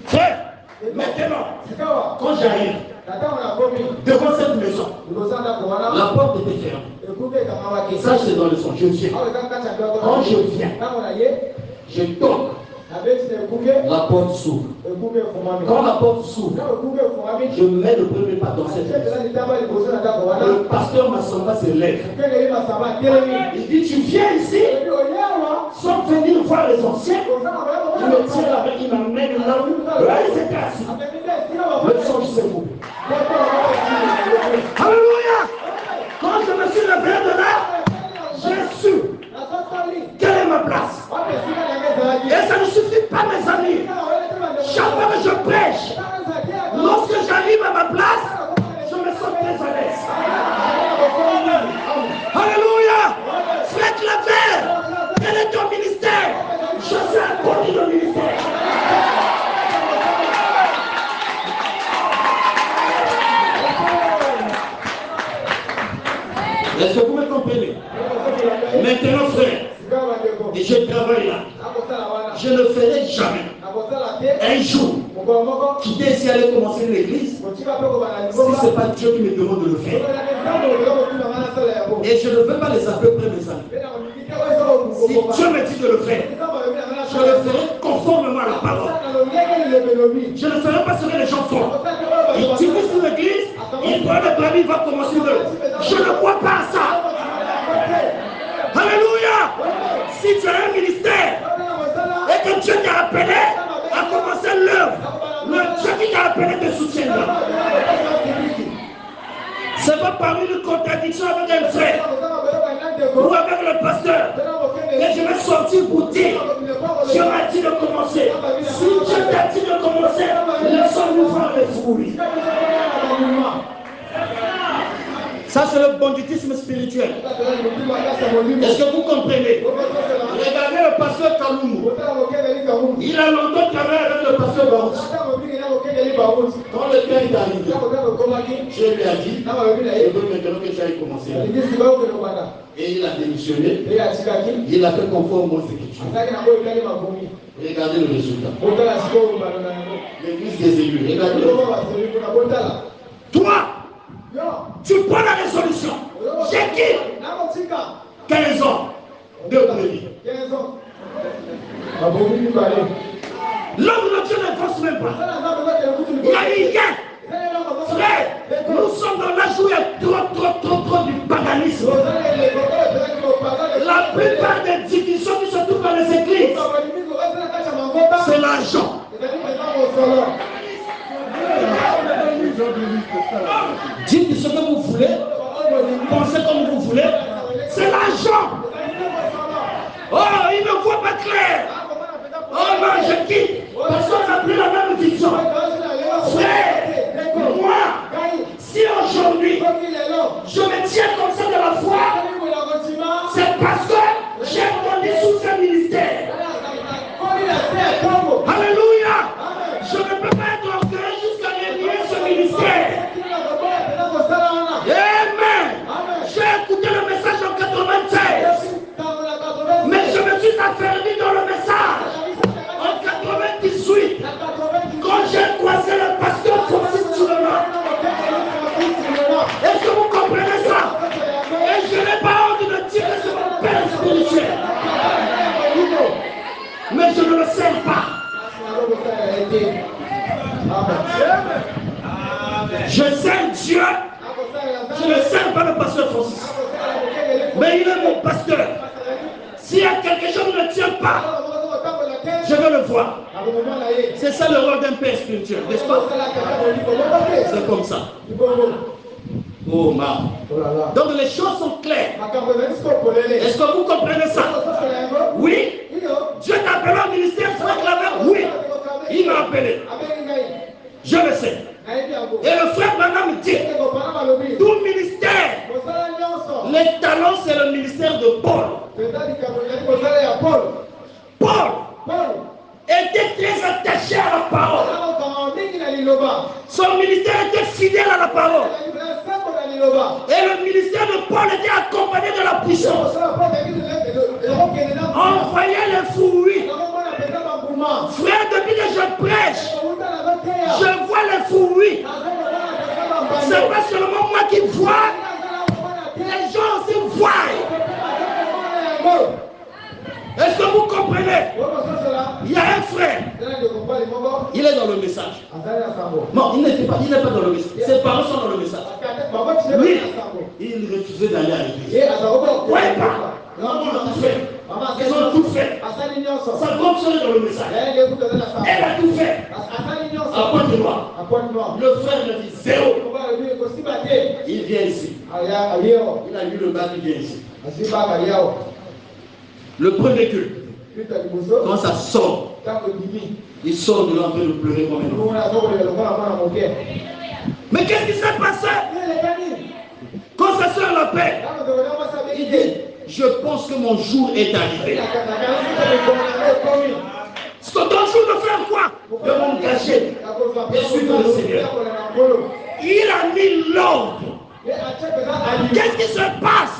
Frère, maintenant, quand j'arrive devant cette maison, la porte était fermée. Ça, c'est dans le son. Je viens. Quand je viens, je toque. La porte s'ouvre. Quand la porte s'ouvre, je mets le premier pas dans cette maison. Le pasteur Massamba se lève. Il dit, tu viens ici sans venir voir les anciens. Il me tient la main, il m'amène là où ils étaient assis. Le son s'est coupé. Alléluia. Quand je me suis levé de là, j'ai su quelle est ma place. Et ça ne suffit pas, mes amis. Chaque fois que je prêche, lorsque j'arrive à ma place, je me sens très à l'aise. Alléluia. Faites le verre. Quel est ton ministère? Je suis un conduit de ministère. Est-ce que vous me comprenez? Maintenant, frère, et je travaille là. Je ne ferai jamais un jour quitter ici aller commencer l'église si ce n'est pas Dieu qui me demande de le faire. Et je ne veux pas les appeler près mes amis. Si Dieu me dit de le faire, je le ferai conformément à la parole. Je ne ferai pas ce que les gens font. Ils disent sur l'église, ils prennent le permis, il va commencer le. Je ne crois pas à ça. Alléluia. Si tu as un ministère et que Dieu t'a appelé à commencer l'œuvre, le Dieu qui t'a appelé te soutiendra. Ce n'est pas par une contradiction avec un frère ou avec le pasteur que je vais sortir pour dire Dieu m'a dit de commencer. Si Dieu t'a dit de commencer, laissons-nous voir les fruits. Ça, c'est le banditisme spirituel. Est-ce que vous comprenez? Regardez le pasteur Kaloumou. Il a longtemps travaillé avec le pasteur Barouch. Quand le père est arrivé, je lui ai dit, je veux maintenant que j'aille commencer. Et il a démissionné. Il a fait conforme aux Écritures. Regardez le résultat. L'église des élus. Regardez le résultat. Toi, tu prends la résolution. J'ai qui 15 ans de brebis. L'homme de Dieu ne pense même pas. Il a dit rien. Frère, nous sommes dans l'âge où il y a trop du paganisme. La plupart des divisions qui se trouvent dans les églises, c'est l'argent. Dites ce que vous voulez, pensez comme vous voulez, c'est l'argent. Oh, il ne voit pas clair. Oh non, je quitte. Personne n'a pris la même vision. Frère, moi, si aujourd'hui je me tiens comme ça de la foi, c'est parce que j'ai grandi sous ce ministère. Alléluia. Je ne peux pas être orgueilleux jusqu'à renier ce ministère. Amen. J'ai écouté le message en 96. Mais je me suis affermi dans le message en 98. Quand j'ai croisé le pasteur Francis Tchoulela. Est-ce que vous comprenez ça? Et je n'ai pas honte de dire que c'est mon père spirituel. Mais je ne le sers pas. Je sers Dieu. Je ne sers pas le pasteur Francis. Mais il est mon pasteur. S'il y a quelque chose qui ne tient pas, je veux le voir. C'est ça le rôle d'un père spirituel, n'est-ce pas? C'est comme ça. Oh ma. Donc les choses sont claires. Est-ce que vous comprenez ça? Oui. Dieu t'a appelé au ministère, frère Claver? Oui. Il m'a appelé. Je le sais. Et le frère Branham me dit, tout ministère, les talents c'est le ministère de Paul. Paul était très attaché à la parole. Son ministère était fidèle à la parole. Et le ministère de Paul était accompagné de la puissance. On voyait les fruits. Frère, depuis que je prêche, je vois les fruits. Ce n'est pas seulement moi qui vois, les gens aussi voient. Est-ce que vous comprenez? Il y a un frère. Il est dans le message. Non, il n'est pas dans le message. Ses parents sont dans le message. Lui, il refusait d'aller à l'église. Ouais, pas. Ils ont tout fait. Sa grande soeur est dans le message. Elle a tout fait. À point de noir. Le frère me dit zéro. Il vient ici. Il a eu le bac, il vient ici. Le premier culte, quand ça sort, il sort de là en train de pleurer comme un enfant. Mais qu'est-ce qui s'est passé? Quand sa soeur l'appelle, il dit, je pense que mon jour est arrivé. Ton jour de faire quoi? De m'engager et suivre le Seigneur. Il a mis l'ordre. Qu'est-ce qui se passe?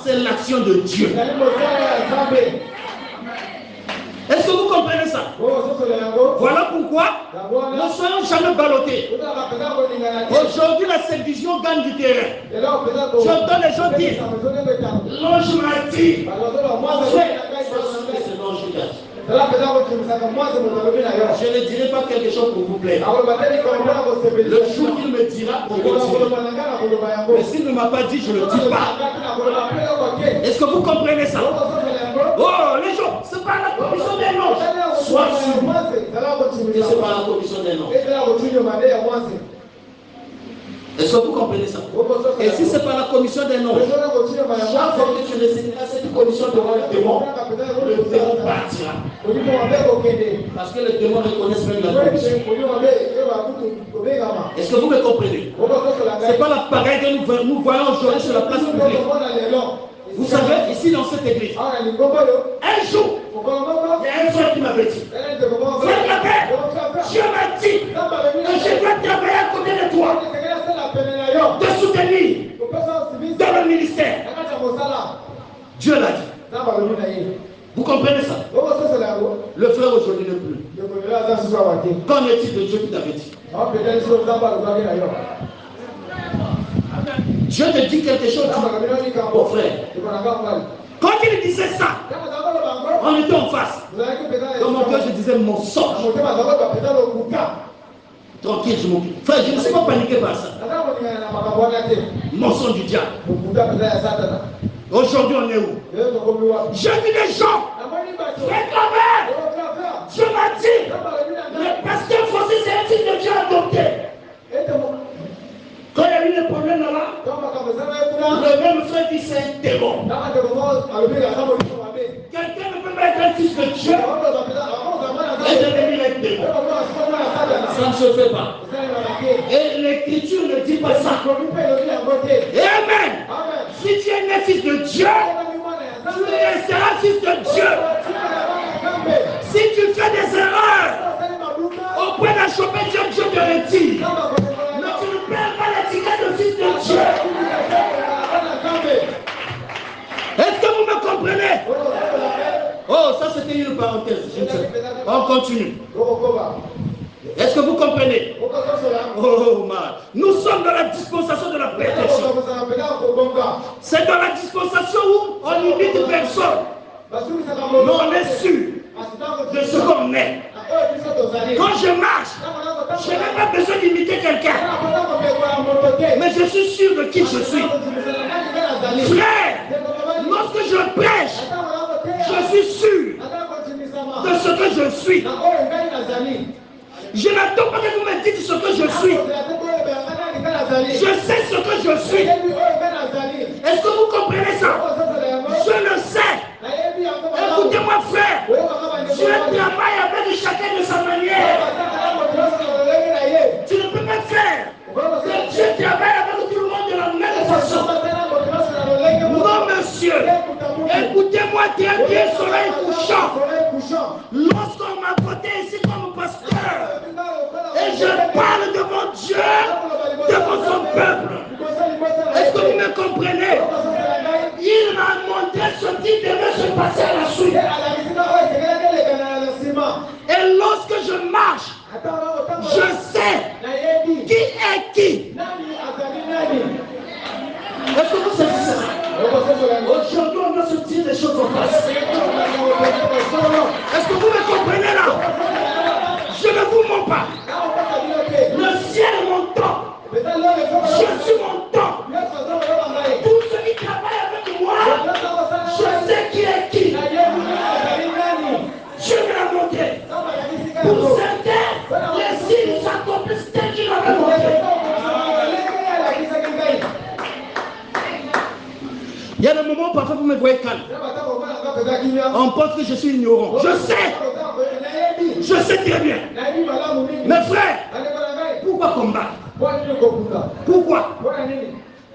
C'est l'action de Dieu. Est-ce que vous comprenez ça? Voilà pourquoi ne soyons jamais ballottés. Aujourd'hui, la séduction gagne du terrain. J'entends les gens dire, l'ange m'a dit, c'est l'ange qui a dit. Je ne dirai pas quelque chose pour vous plaire. Le jour qu'il me dira, je le dirai. Mais s'il ne m'a pas dit, je ne le dis pas. Est-ce que vous comprenez ça? Oh, les gens, ce n'est pas la commission des noms. Sois sûr que ce n'est pas la commission des noms. Est-ce que vous comprenez ça? Et si ce n'est pas la commission des noms, chaque fois que tu décideras cette commission devant le démon partira. Parce que les démons reconnaissent même la commission. Est-ce que vous me comprenez? Ce n'est pas l'appareil que nous voyons aujourd'hui sur la place publique. Vous savez, ici dans cette église, un jour, il y a un frère qui m'avait dit, frère Clapet, Dieu m'a dit que je dois travailler à côté de toi, de soutenir dans le ministère. Dieu l'a dit. Vous comprenez ça? Le frère aujourd'hui n'est plus. Qu'en est-il de Dieu qui t'avait dit? Dieu te dit quelque chose, mon frère. Quand il disait ça, on était en face. Dans mon cœur, je disais mensonge. Tranquille, je m'occupe. Frère, je ne suis pas paniqué par ça. Mensonge du diable. Aujourd'hui, on est où? Je dis des gens, réclamez. Dieu m'a dit, le pasteur français, c'est un fils de Dieu adopté. Quand il y a eu des problèmes là-bas, le même frère dit c'est un démon. Quelqu'un ne peut pas être un fils de Dieu et devenir un démon. Ça ne se fait pas. Et l'écriture ne dit pas ça. Et amen. Si tu es un fils de Dieu, tu resteras fils de Dieu. Si tu fais des erreurs, au point d'en choper Dieu, Dieu te retire. Mais tu ne perds pas l'étiquette de fils de Dieu. Est-ce que vous me comprenez? Oh, ça c'était une parenthèse. Je ne sais pas. On continue. Est-ce que vous comprenez? Oh, man. Nous sommes dans la dispensation de la perfection. C'est dans la dispensation où on n'imite personne. Mais on est sûr de ce qu'on est. Quand je marche, je n'ai pas besoin d'imiter quelqu'un. Mais je suis sûr de qui je suis. Frère, lorsque je prêche, je suis sûr de ce que je suis. Je n'attends pas que vous me dites ce que je suis. Je sais ce que je suis. Est-ce que vous comprenez ça? Je le sais. Écoutez-moi, frère. Dieu travaille avec chacun de sa manière. Tu ne peux pas faire que Dieu travaille avec tout le monde de la même façon. Non, monsieur. Écoutez-moi très bien, soleil couchant. Lorsqu'on m'a voté ici comme pasteur, et je parle devant Dieu, devant son peuple. Est-ce que vous me comprenez? Il m'a montré ce qui devait se passer à la suite. lorsque je marche, je sais qui est qui. Est-ce que vous savez ça? Aujourd'hui, on doit se dire les choses en face. Est-ce que vous me comprenez là? Je ne vous mens pas. Le ciel est mon temps. Je suis mon temps. Tous ceux qui travaillent avec moi, je sais qui est qui. Je vais la montrer. Pour certains, les signes s'accomplissent tels qu'il l'avait montré. Il y a des moments où parfois vous me voyez calme. On pense que je suis ignorant. Je sais très bien. Mes frères, pourquoi combattre? Pourquoi?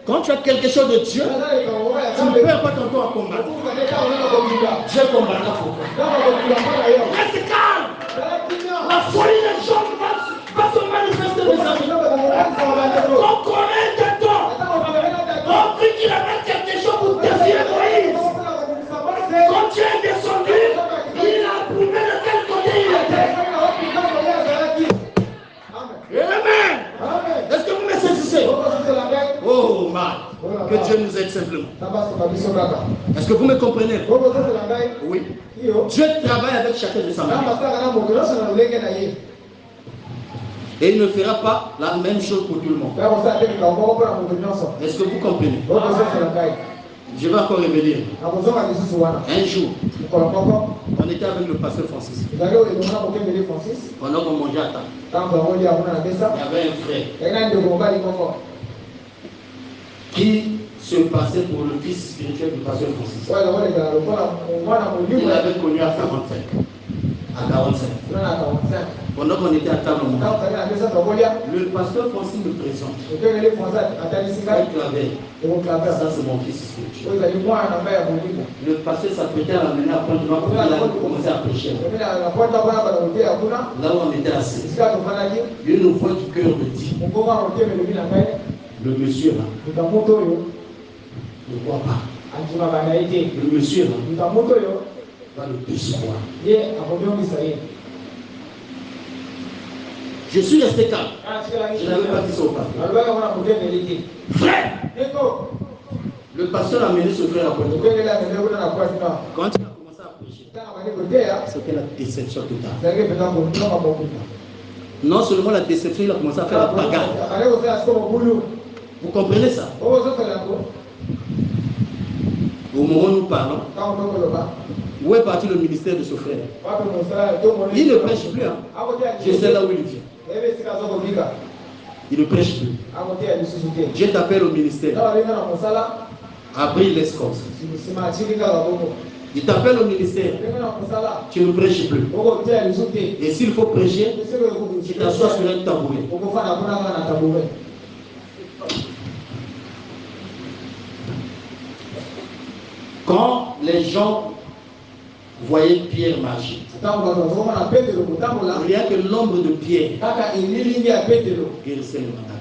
Quand tu as quelque chose de Dieu, tu ne perds pas ton temps à combattre. Dieu combattra pour toi. Reste calme. La folie des gens va se manifester des amis. On connaît tes temps. On prie qu'il amène quelque chose pour défier Moïse. Quand tu es descendu, il a prouvé de quel côté il était. Amen. Est-ce que vous me saisissez? Oh, man. Que Dieu nous aide simplement. Est-ce que vous me comprenez? Oui. Dieu travaille avec chacun de sa main. Et il ne fera pas la même chose pour tout le monde. Est-ce que vous comprenez? Je vais encore révéler. Un jour, on était avec le pasteur Francis. Pendant qu'on mangeait à table, il y avait un frère qui se passait pour le fils spirituel du pasteur Francis. Il l'avait connu à 45. À 45. Pendant qu'on était à table, le pasteur Francis me présente. Ça, c'est mon fils spirituel. Le pasteur s'apprêtait à l'amener à prendre pour qu'il allait commencer à prêcher. Là où on était assis, une voix du cœur me dit, le monsieur là ne voit pas. Le monsieur là va le décevoir. Je suis resté calme. Je n'avais pas dit ça au pasteur. Frère, le pasteur a amené ce frère à Pointe. Quand il a commencé à prêcher, c'était la déception totale. Non seulement la déception, il a commencé à faire la bagarre. Vous comprenez ça? Au moment où nous parlons, où est parti le ministère de ce frère? Il ne prêche plus. Hein? Je sais là où il vient. Il ne prêche plus. Je t'appelle au ministère. Après, il laisse comme ça. Il t'appelle au ministère. Tu ne prêches plus. Et s'il faut prêcher, tu t'assois sur un tabouret. Quand les gens voyaient Pierre marcher, rien que l'ombre de Pierre guérissait le malade.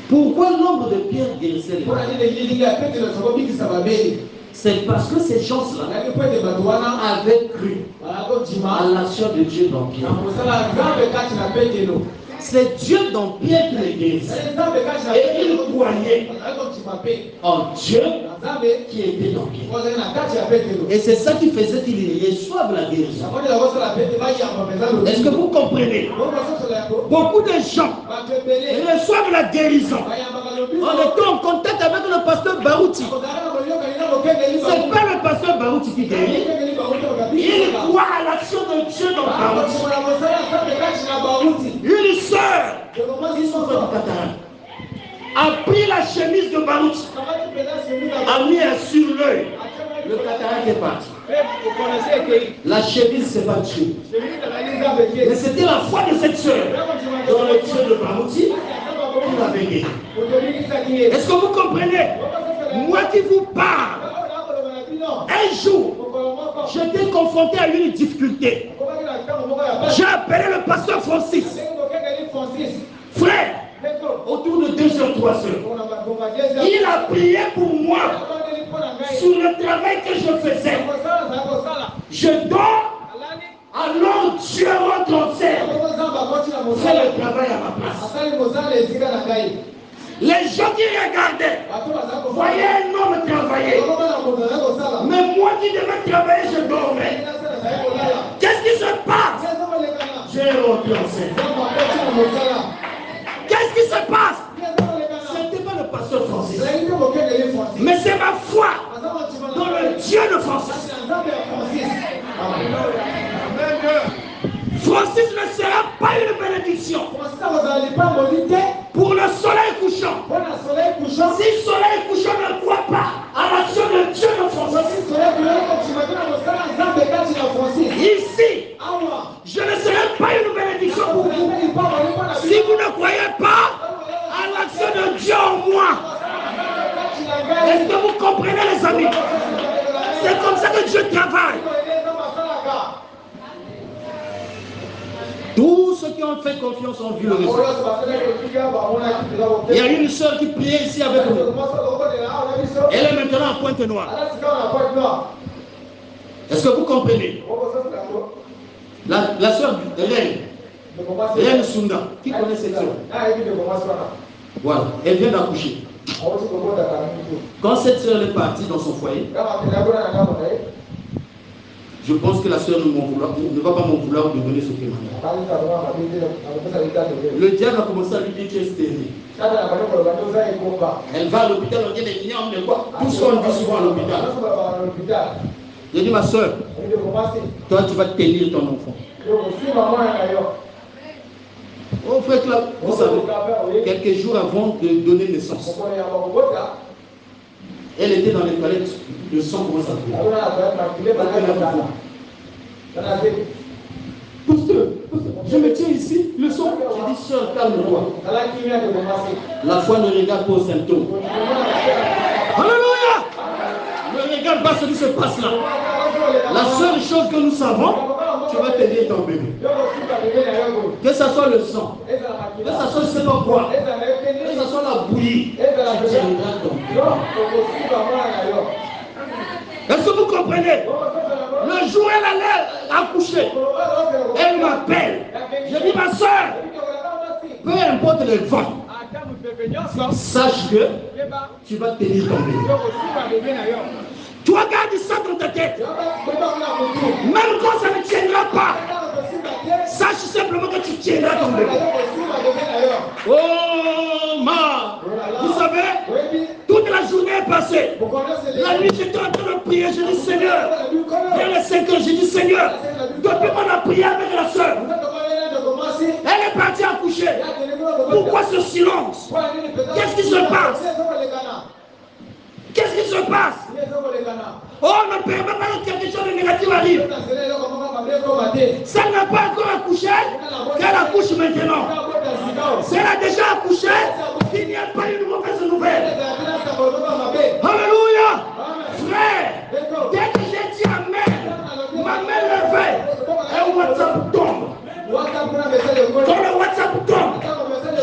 Pourquoi l'ombre de Pierre guérissait le malade? C'est parce que ces gens-là avaient cru à l'action de Dieu dans Pierre. C'est Dieu dans Pierre qui les guérissait. Et il croyait en Dieu qui était dans Pierre. Et c'est ça qui faisait qu'ils reçoivent la guérison. Est-ce que vous comprenez? Beaucoup de gens reçoivent la guérison en étant en contact avec le pasteur Barouti. C'est pas le pasteur Barouti qui guérit. Il croit à l'action de Dieu dans Barouti. Une sœur qui souffre de cataracte a pris la chemise de Barouti, a mis sur l'œil. Le cataracte est parti. La chemise s'est battue. Mais c'était la foi de cette sœur dans le Dieu de Barouti qui l'avait guéri. Est-ce que vous comprenez? Moi qui vous parle, un jour, j'étais confronté à une difficulté. J'ai appelé le pasteur Francis. Frère, autour de 2 heures, 3 heures, il a prié pour moi sur le travail que je faisais. Je dors quand Dieu rentre en scène, fait le travail à ma place. Les gens qui regardaient voyaient un homme travailler. Mais moi qui devais travailler, je dormais. Qu'est-ce qui se passe? J'ai rentré en scène. Qu'est-ce qui se passe? Ce n'était pas le pasteur Francis. Mais c'est ma foi dans le Dieu de Francis. Francis ne sera pas une bénédiction pour le soleil couchant. Si le soleil couchant ne croit pas à l'action de Dieu de Francis, ici, je ne serai pas une bénédiction pour vous. Si vous ne croyez pas à l'action de Dieu en moi, est-ce que vous comprenez, les amis? C'est comme ça que Dieu travaille. Tous ceux qui ont fait confiance ont vu le résultat. Il y a une soeur qui priait ici avec nous. Elle est maintenant en Pointe Noire. Est-ce que vous comprenez? La soeur Reine Sunda, qui connaît cette soeur? Voilà, elle vient d'accoucher. Quand cette soeur est partie dans son foyer, je pense que la soeur ne va pas m'en vouloir de donner ce témoignage. Le diable a commencé à lui dire tu es stérile. Elle va à l'hôpital, on dit mais il y a quoi? Tout ce qu'on dit souvent à l'hôpital. J'ai dit ma soeur, toi tu vas tenir ton enfant. Oh frère Claude, vous savez, quelques jours avant de donner naissance, elle était dans les toilettes, le sang commence à couler. Je me tiens ici, le sang. J'ai dit, sœur, calme-toi. La foi ne regarde pas aux symptômes. Alléluia! Ne regarde pas ce qui se passe là. La seule chose que nous savons, tu vas tenir ton bébé. Que ce soit le sang, que ce soit je ne sais pas quoi, que ce soit la bouillie, tu tiendras ton bébé. Est-ce que vous comprenez? Le jour où elle allait accoucher, elle m'appelle. Je dis ma soeur, peu importe le vent, sache que tu vas tenir ton bébé. Toi, garde ça dans ta tête. Même quand ça ne tiendra pas, sache simplement que tu tiendras ton bébé. Oh, ma! Vous savez, toute la journée est passée. La nuit, j'étais en train de prier. Je dis, Seigneur, vers les 5 heures, j'ai dit, Seigneur, depuis qu'on a prié avec la soeur, elle est partie accoucher. Pourquoi ce silence? Qu'est-ce qui se passe? Qu'est-ce qui se passe? Oh, ne permet pas que quelque chose de négatif arrive. Ça n'a pas encore accouché, qu'elle accouche maintenant. Si elle a déjà accouché, il n'y a pas une mauvaise nouvelle. Alléluia. Frère, dès que j'ai dit Amen, ma main levée, et WhatsApp tombe. Quand le WhatsApp tombe,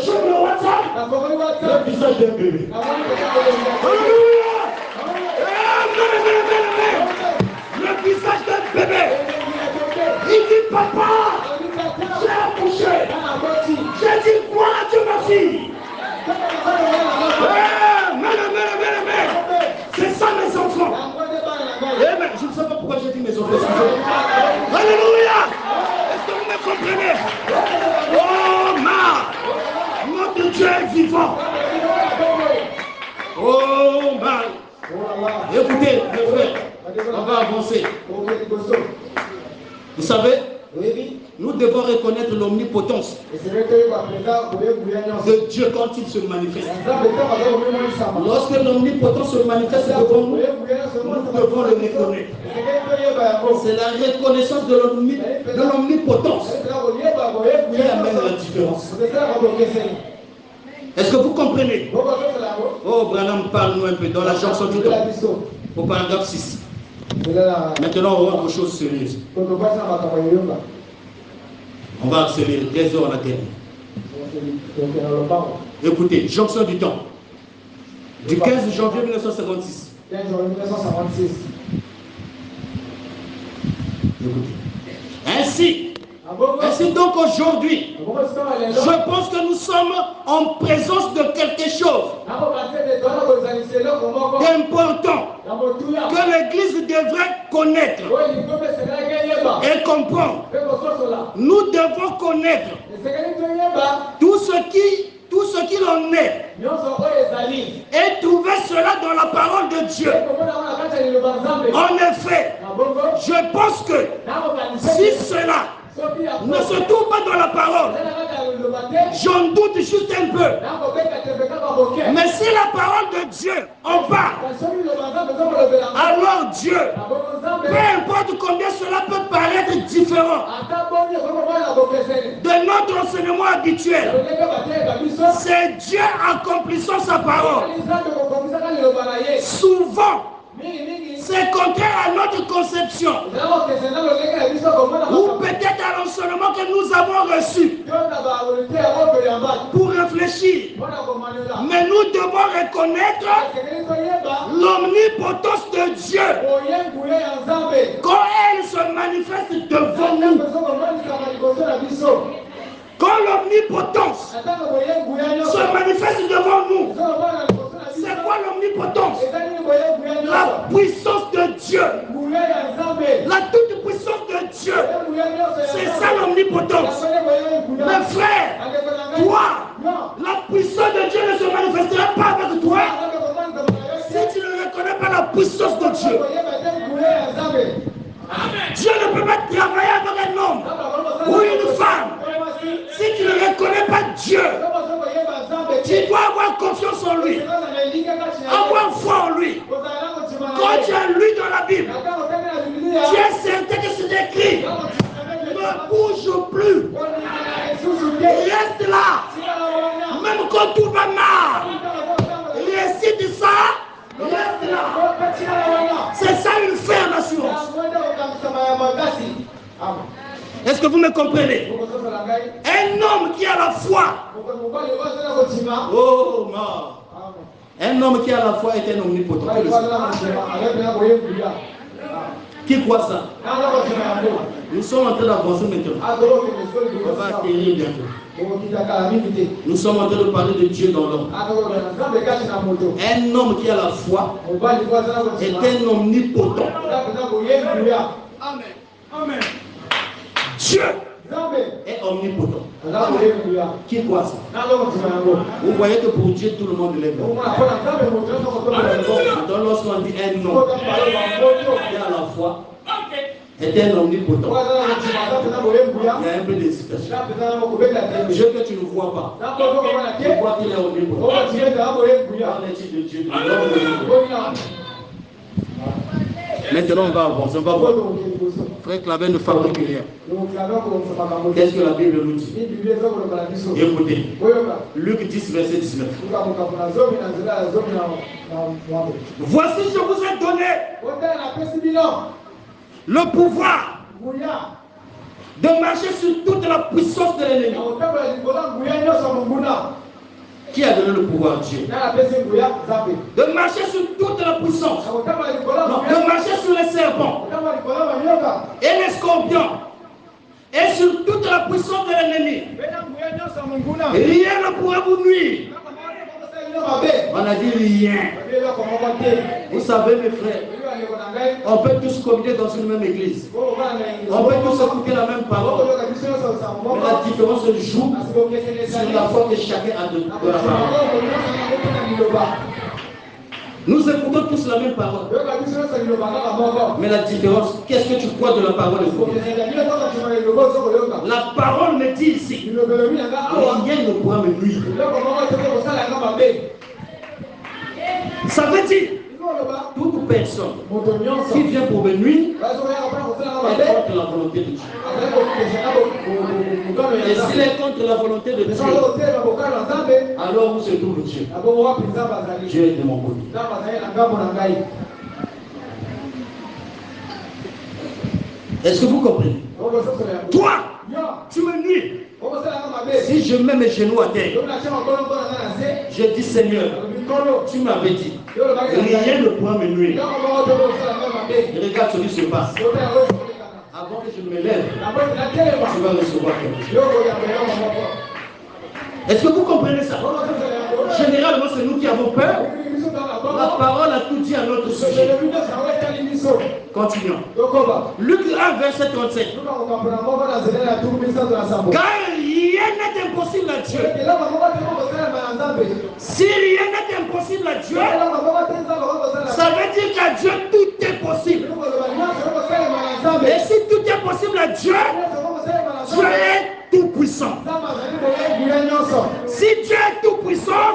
j'ouvre le WhatsApp, le visage d'un bébé. Alléluia. Le visage d'un bébé. Il dit papa, j'ai accouché. J'ai dit quoi Dieu ma fille. C'est ça mes enfants. Je ne sais pas pourquoi j'ai dit mes enfants. Alléluia. Est-ce que vous me comprenez? Oh ma, notre Dieu est vivant. Oh ma. Écoutez, mes frères, on va avancer. Vous savez, nous devons reconnaître l'omnipotence de Dieu quand il se manifeste. Lorsque l'omnipotence se manifeste devant nous, nous devons le reconnaître. C'est la reconnaissance de l'omnipotence qui amène la différence. Est-ce que vous comprenez? Oh, Branham, parle-nous un peu dans la chanson du temps, au paragraphe 6. Maintenant, on va aux choses sérieuses. On va accélérer, 13 heures à la terre. Écoutez, jonction du temps. Du 15 janvier 1956. Écoutez. Ainsi, Ainsi donc aujourd'hui, je pense que nous sommes en présence de quelque chose d'important que l'Église devrait connaître et comprendre. Nous devons connaître tout ce qu'il en est et trouver cela dans la parole de Dieu. En effet, je pense que si cela ne se trouve pas dans la parole, j'en doute juste un peu. Mais si la parole de Dieu en parle, alors Dieu, peu importe combien cela peut paraître différent de notre enseignement habituel, c'est Dieu accomplissant sa parole. Souvent, c'est contraire à notre conception ou peut-être à l'enseignement que nous avons reçu pour réfléchir. Mais nous devons reconnaître l'omnipotence de Dieu quand elle se manifeste devant nous. Quand l'omnipotence se manifeste devant nous, c'est quoi l'omnipotence? La puissance de Dieu. La toute puissance de Dieu. C'est ça l'omnipotence. Mes frères, toi, la puissance de Dieu ne se manifestera pas avec toi si tu ne reconnais pas la puissance de Dieu. Dieu ne peut pas travailler avec un homme ou une femme si tu ne reconnais pas Dieu. Tu dois avoir confiance en lui, avoir foi en lui. Quand tu as lu dans la Bible, tu es certain que c'est écrit. Ne bouge plus. Reste là. Même quand tout va mal. Récite ça. Reste là. C'est ça une ferme assurance. Est-ce que vous me comprenez? Un homme qui a la foi. Oh, mort. Un homme qui a la foi est un omnipotent. Qui croit ça? Nous sommes en train d'avancer maintenant. On va atterrir bientôt. Nous sommes en train de parler de Dieu dans l'homme. Un homme qui a la foi est un omnipotent. Amen. Amen. Dieu est omnipotent. Qui croit ça? Vous voyez que pour Dieu, tout le monde lève. Donc lorsqu'on dit un homme qui a la foi est un omnipotent, il y a un peu d'hésitation. Je veux que tu ne vois pas. Tu vois qu'il est omnipotent. Dans l'étude de Dieu, maintenant on va avancer, on va voir. Frère Claver ne fabrique rien. Qu'est-ce que la Bible nous dit? Écoutez, Luc 10, verset 19. Voici, je vous ai donné le pouvoir de marcher sur toute la puissance de l'ennemi. Qui a donné le pouvoir à Dieu? De marcher sur toute la puissance. Non, de marcher sur les serpents et les scorpions et sur toute la puissance de l'ennemi. Rien ne pourra vous nuire. On a dit rien. Vous savez, mes frères, on peut tous communier dans une même église. On peut tous écouter la même parole. Mais la différence se joue sur la foi que chacun a de la parole. Nous écoutons tous la même parole. Mais la différence, qu'est-ce que tu crois de la parole de Dieu? La parole me dit ici, rien ne pourra me nuire. Ça veut dire, toute personne qui vient pour me nuire est contre la volonté de Dieu. Et s'il est contre la volonté de Dieu, alors où se trouve Dieu? Dieu est de mon côté. Est-ce que vous comprenez? Toi, tu me nuis. Si je mets mes genoux à terre, je dis Seigneur, tu m'avais dit, rien ne pourra me nuire. Et regarde ce qui se passe. Avant que je me lève, tu vas recevoir quelque chose. Est-ce que vous comprenez ça? Généralement, c'est nous qui avons peur. La parole a tout dit à notre sujet. Continuons. Luc 1, verset 37. Car rien n'est impossible à Dieu. Si rien n'est impossible à Dieu, ça veut dire qu'à Dieu tout est possible. Et si tout est possible à Dieu, Dieu est tout puissant. Si Dieu est tout puissant,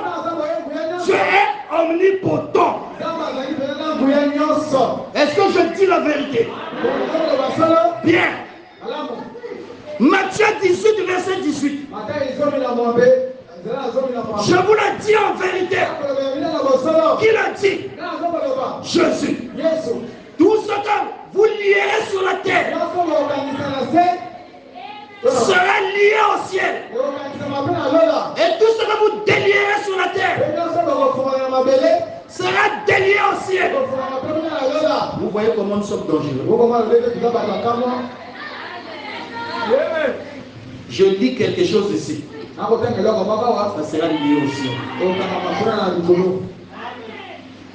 Dieu est omnipotent. Est-ce que je dis la vérité? Bien. Matthieu 18, verset 18. Je vous le dis en vérité. Qui l'a dit? Jésus. Tout ce que vous lierez sur la terre sera lié au ciel. Et tout ce que vous délierez sur la terre sera délié au ciel. Vous voyez comment nous sommes dangereux. Je dis quelque chose ici. Ça sera lié au ciel.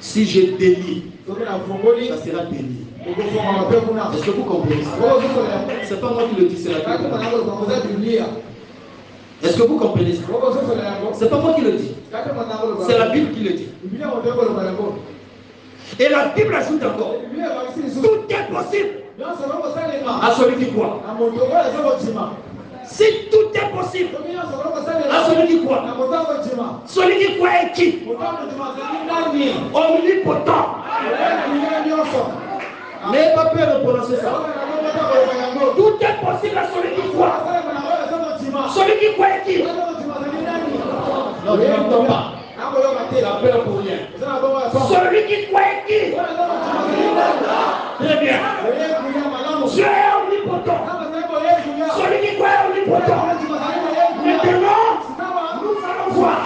Si je délie, ça sera délié. Est-ce que vous comprenez ça? C'est pas moi qui le dis, c'est la Bible. Est-ce que vous comprenez ça? C'est pas moi qui le dis. C'est la Bible qui le dit. Et la Bible ajoute encore. Tout est possible à celui qui croit. Si tout est possible à celui qui croit. Celui qui croit est qui? Omnipotent. N'ayez pas peur de prononcer ça. Tout est possible à celui qui croit. Celui qui croit est qui? Non, tu n'entends pas. Tu as peur pour rien. Celui qui croit est qui? Très bien. Dieu est omnipotent. Celui qui croit est omnipotent. Maintenant, nous allons voir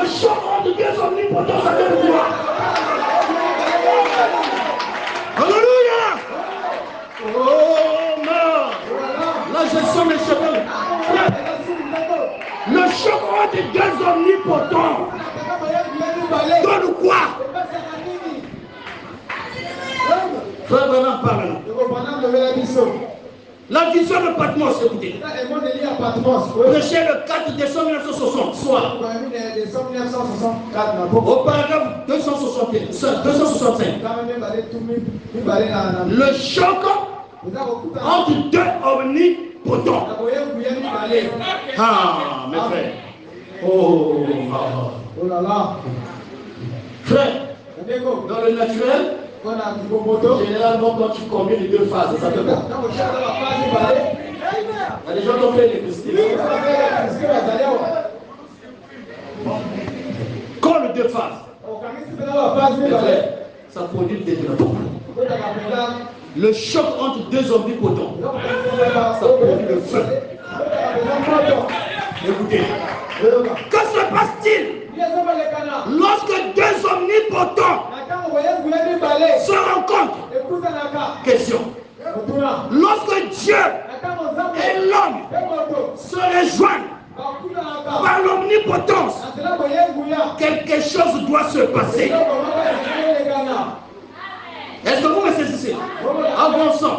le choc entre Dieu omnipotent à deux pouvoirs. Alléluia! Oh non! Là, je sens mes cheveux. Le choc entre deux omnipotents donne quoi? Frère Branham parle. La vision de Patmos, écoutez. Prêché le 4 décembre 1960, soir. Au paragraphe 265. Le choc entre deux omnipotents. Ah, mes frères. Oh là là. Frère, dans le naturel, généralement, quand tu combines les deux phases, ça te va. Il y a des gens qui ont fait les Christians. Quand les deux phases, ça produit des développements. Le choc entre deux omnipotents, ça produit le feu. Écoutez, que se passe-t-il lorsque deux omnipotents se rencontrent? Question. Lorsque Dieu et l'homme se rejoignent par l'omnipotence, quelque chose doit se passer. Est-ce que vous me saisissez? Avançons.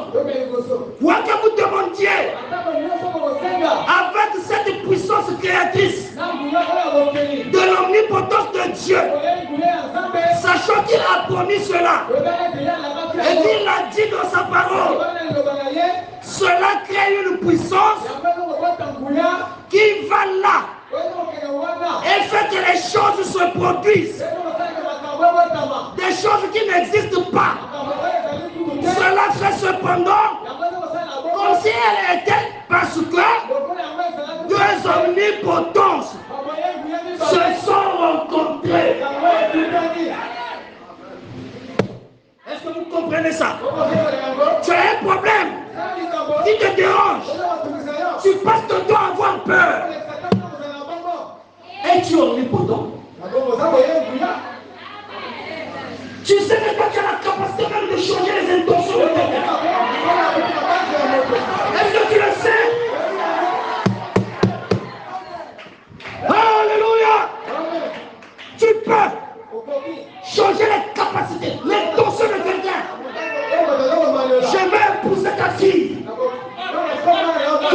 Quoi que vous demandiez avec cette puissance créatrice de l'omnipotence de Dieu, sachant qu'il a promis cela et qu'il l'a dit dans sa parole, cela crée une puissance qui va là et fait que les choses se produisent. Des choses qui n'existent pas. Cela fait cependant comme si elle était, parce que deux omnipotences se sont rencontrées. Est-ce que vous comprenez ça? Tu as un problème qui te dérange. Tu passes ton temps à avoir peur. Es-tu omnipotent? Tu sais que toi tu as la capacité même de changer les intentions de ton cœur. Est-ce que tu le sais?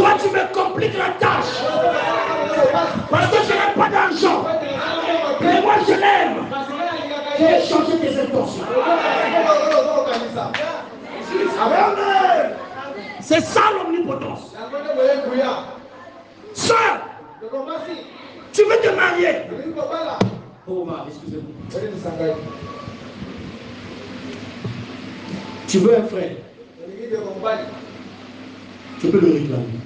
Toi, tu me compliques la tâche. Parce que je n'ai pas d'argent. Mais moi, je l'aime. J'ai changé tes intentions. C'est ça l'omnipotence. Sœur, tu veux te marier. Oh, excusez-moi. Tu veux un frère. Tu peux le réclamer.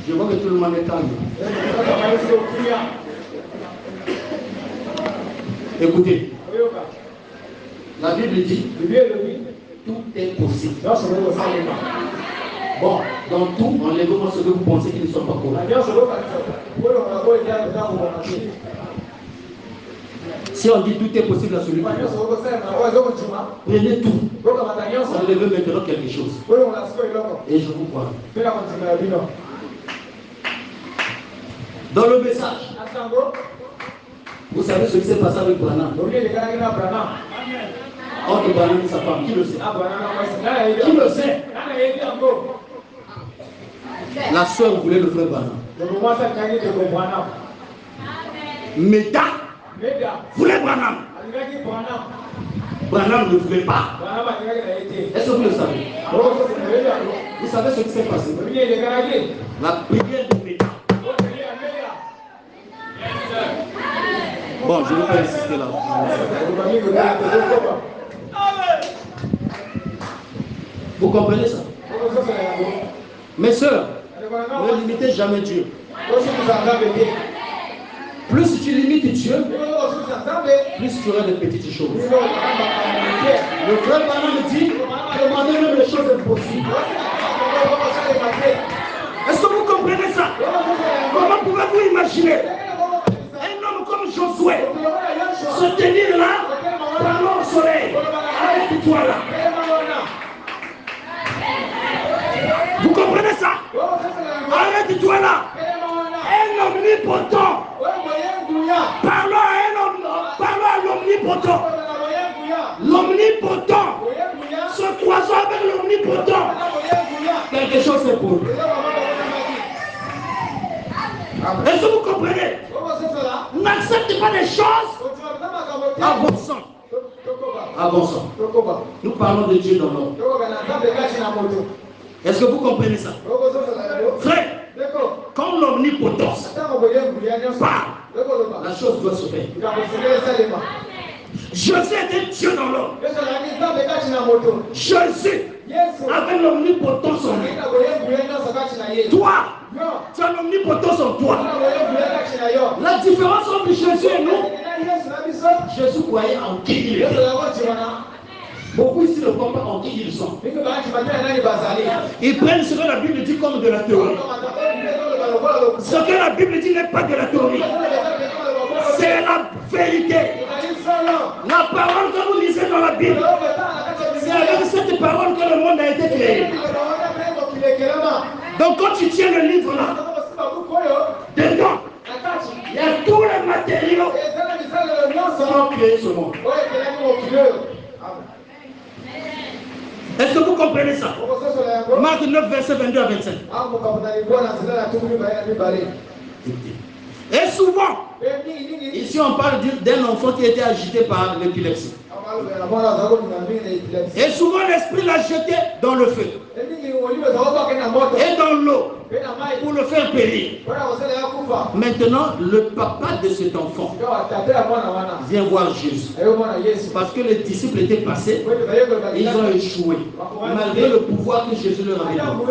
Je vois que tout le monde est calme. Écoutez, la Bible dit tout est possible. Bon, dans tout, enlèvez-moi ce que vous pensez qu'ils ne sont pas corrects. Si on dit tout est possible à celui qui prenez tout. Enlevez maintenant quelque chose. Et je vous crois. Dans le message, vous savez ce qui s'est passé avec Branham. Entre Branham et sa femme, qui le sait? Qui le sait? La soeur voulait le frère Branham. Meda voulait Branham. Branham ne voulait pas. Est-ce que vous le savez? Vous savez ce qui s'est passé? La prière de Meda. Bon, je ne vais pas insister là. Vous comprenez ça? Mes soeurs, ne limitez jamais Dieu. Plus tu limites Dieu, plus tu auras de petites choses. Le frère Branham me dit, demandez même les choses impossibles. Est-ce que vous comprenez ça? Comment pouvez-vous imaginer un homme comme Josué se tenir là, parlant au soleil, arrête-toi là? Vous comprenez ça? Arrête-toi là. Un omnipotent. Parlons à l'omnipotent. L'omnipotent se croisant avec l'omnipotent. Quelque chose c'est pour. Est-ce que vous comprenez? N'acceptez pas des choses à bon sens. À bon sens. Nous parlons de Dieu dans l'homme. Est-ce que vous comprenez ça? Frère, quand l'omnipotence parle, la chose doit se faire. Jésus était Dieu dans l'homme. Jésus avait l'omnipotence en lui. Toi, tu as l'omnipotence en toi. La différence entre Jésus et nous, Jésus croyait en qui il était. Beaucoup ici ne croient pas en qui ils sont. Ils prennent ce que la Bible dit comme de la théorie. Ce que la Bible dit n'est pas de la théorie. C'est la vérité. La parole que vous lisez dans la Bible, c'est avec cette parole que le monde a été créé. Donc quand tu tiens le livre là, dedans, il y a tous les matériaux qui ont créé ce monde. Est-ce que vous comprenez ça? Marc 9, verset 22 à 25. Et souvent, ici on parle d'un enfant qui était agité par l'épilepsie. Et souvent l'esprit l'a jeté dans le feu et dans l'eau pour le faire périr. Maintenant, le papa de cet enfant vient voir Jésus. Parce que les disciples étaient passés, ils ont échoué. Malgré le pouvoir que Jésus leur avait donné.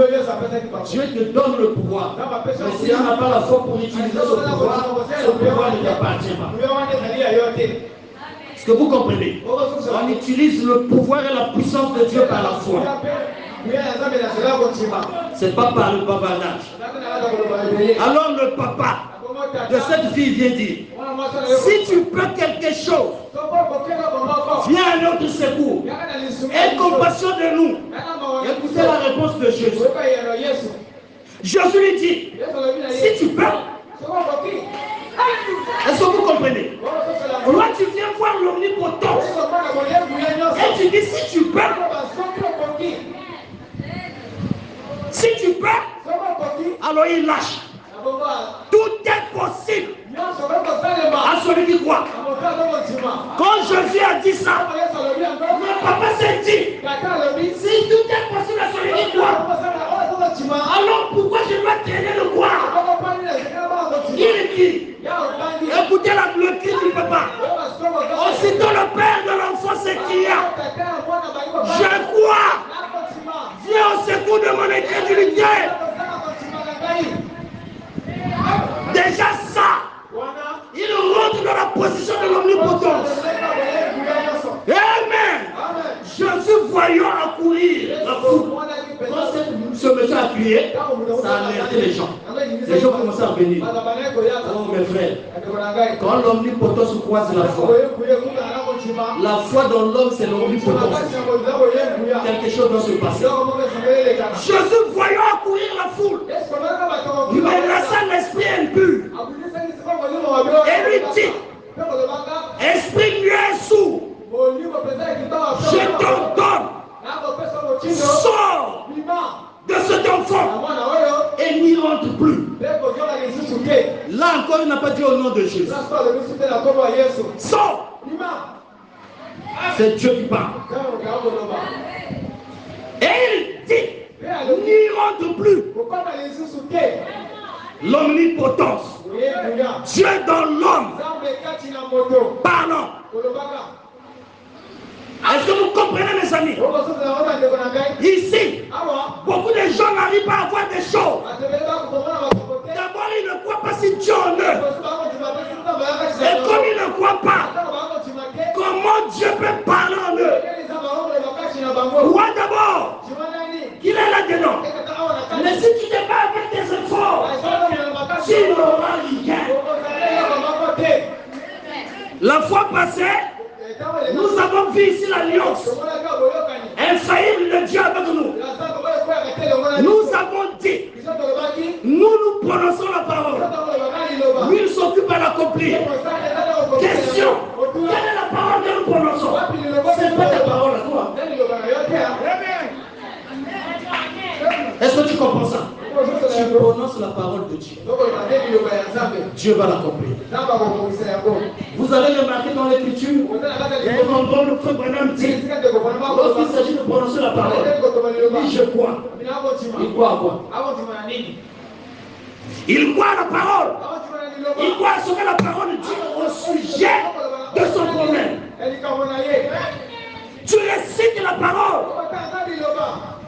Dieu te donne le pouvoir. Mais si tu n'as pas la foi pour utiliser ce pouvoir ne t'appartient pas. Est-ce que vous comprenez? On utilise le pouvoir et la puissance de Dieu par la foi. C'est pas par le bavardage. Alors le papa de cette fille vient dire, si tu peux quelque chose, viens à notre secours. Aie compassion de nous. Écoutez la réponse de Jésus. Jésus lui dit, si tu peux. Est-ce que vous comprenez? Toi, tu viens voir l'omnipotence. Et tu dis, si tu peux, alors il lâche. Tout est possible à celui qui croit. Quand Jésus a dit ça, mon papa s'est dit, si tout est possible à celui qui croit, alors pourquoi je dois traîner le croire? Il dit, écoutez le cri du papa. Aussitôt le père de l'enfant s'écria, je crois, viens au secours de mon incrédulité. Déjà ça, il rentre dans la position de l'omnipotence. Amen. Jésus voyant accourir la foule. Quand ce monsieur a crié, ça a alerté les gens. Les gens commençaient à venir. Oh mes frères, quand l'omnipotence croise la foi dans l'homme c'est l'omnipotence. Quelque chose doit se passer. Jésus voyant accourir la foule, il menaça l'esprit impur et lui dit, esprit muet et sourd, je t'ordonne, sors de cet enfant et n'y rentre plus. Là encore, il n'a pas dit au nom de Jésus. Sors. C'est Dieu qui parle. Et il dit, n'y rentre plus. L'omnipotence. Dieu dans l'homme. Parlant. Est-ce que vous comprenez, mes amis? Ici, beaucoup de gens n'arrivent pas à voir des choses. D'abord, ils ne croient pas si Dieu en eux. Et comme ils ne croient pas, comment Dieu peut parler en eux? Crois d'abord qu'il est là-dedans. Mais si tu n'es pas avec tes efforts, tu n'auras rien. La fois passée, nous avons vu ici l'alliance infaillible de Dieu avec nous. Nous avons dit, nous prononçons la parole. Lui, il s'occupe à l'accomplir. Question, quelle est la parole que nous prononçons? C'est pas ta parole à toi. Est-ce que tu comprends ça? Tu prononces la parole de Dieu. Dieu va l'accomplir. Vous allez remarquer dans l'écriture, le frère Branham dit, lorsqu'il s'agit de prononcer la parole, il dit je crois. Il croit à quoi? Il croit à la parole. Il croit à ce que la parole dit au sujet de son problème. Tu récites la parole.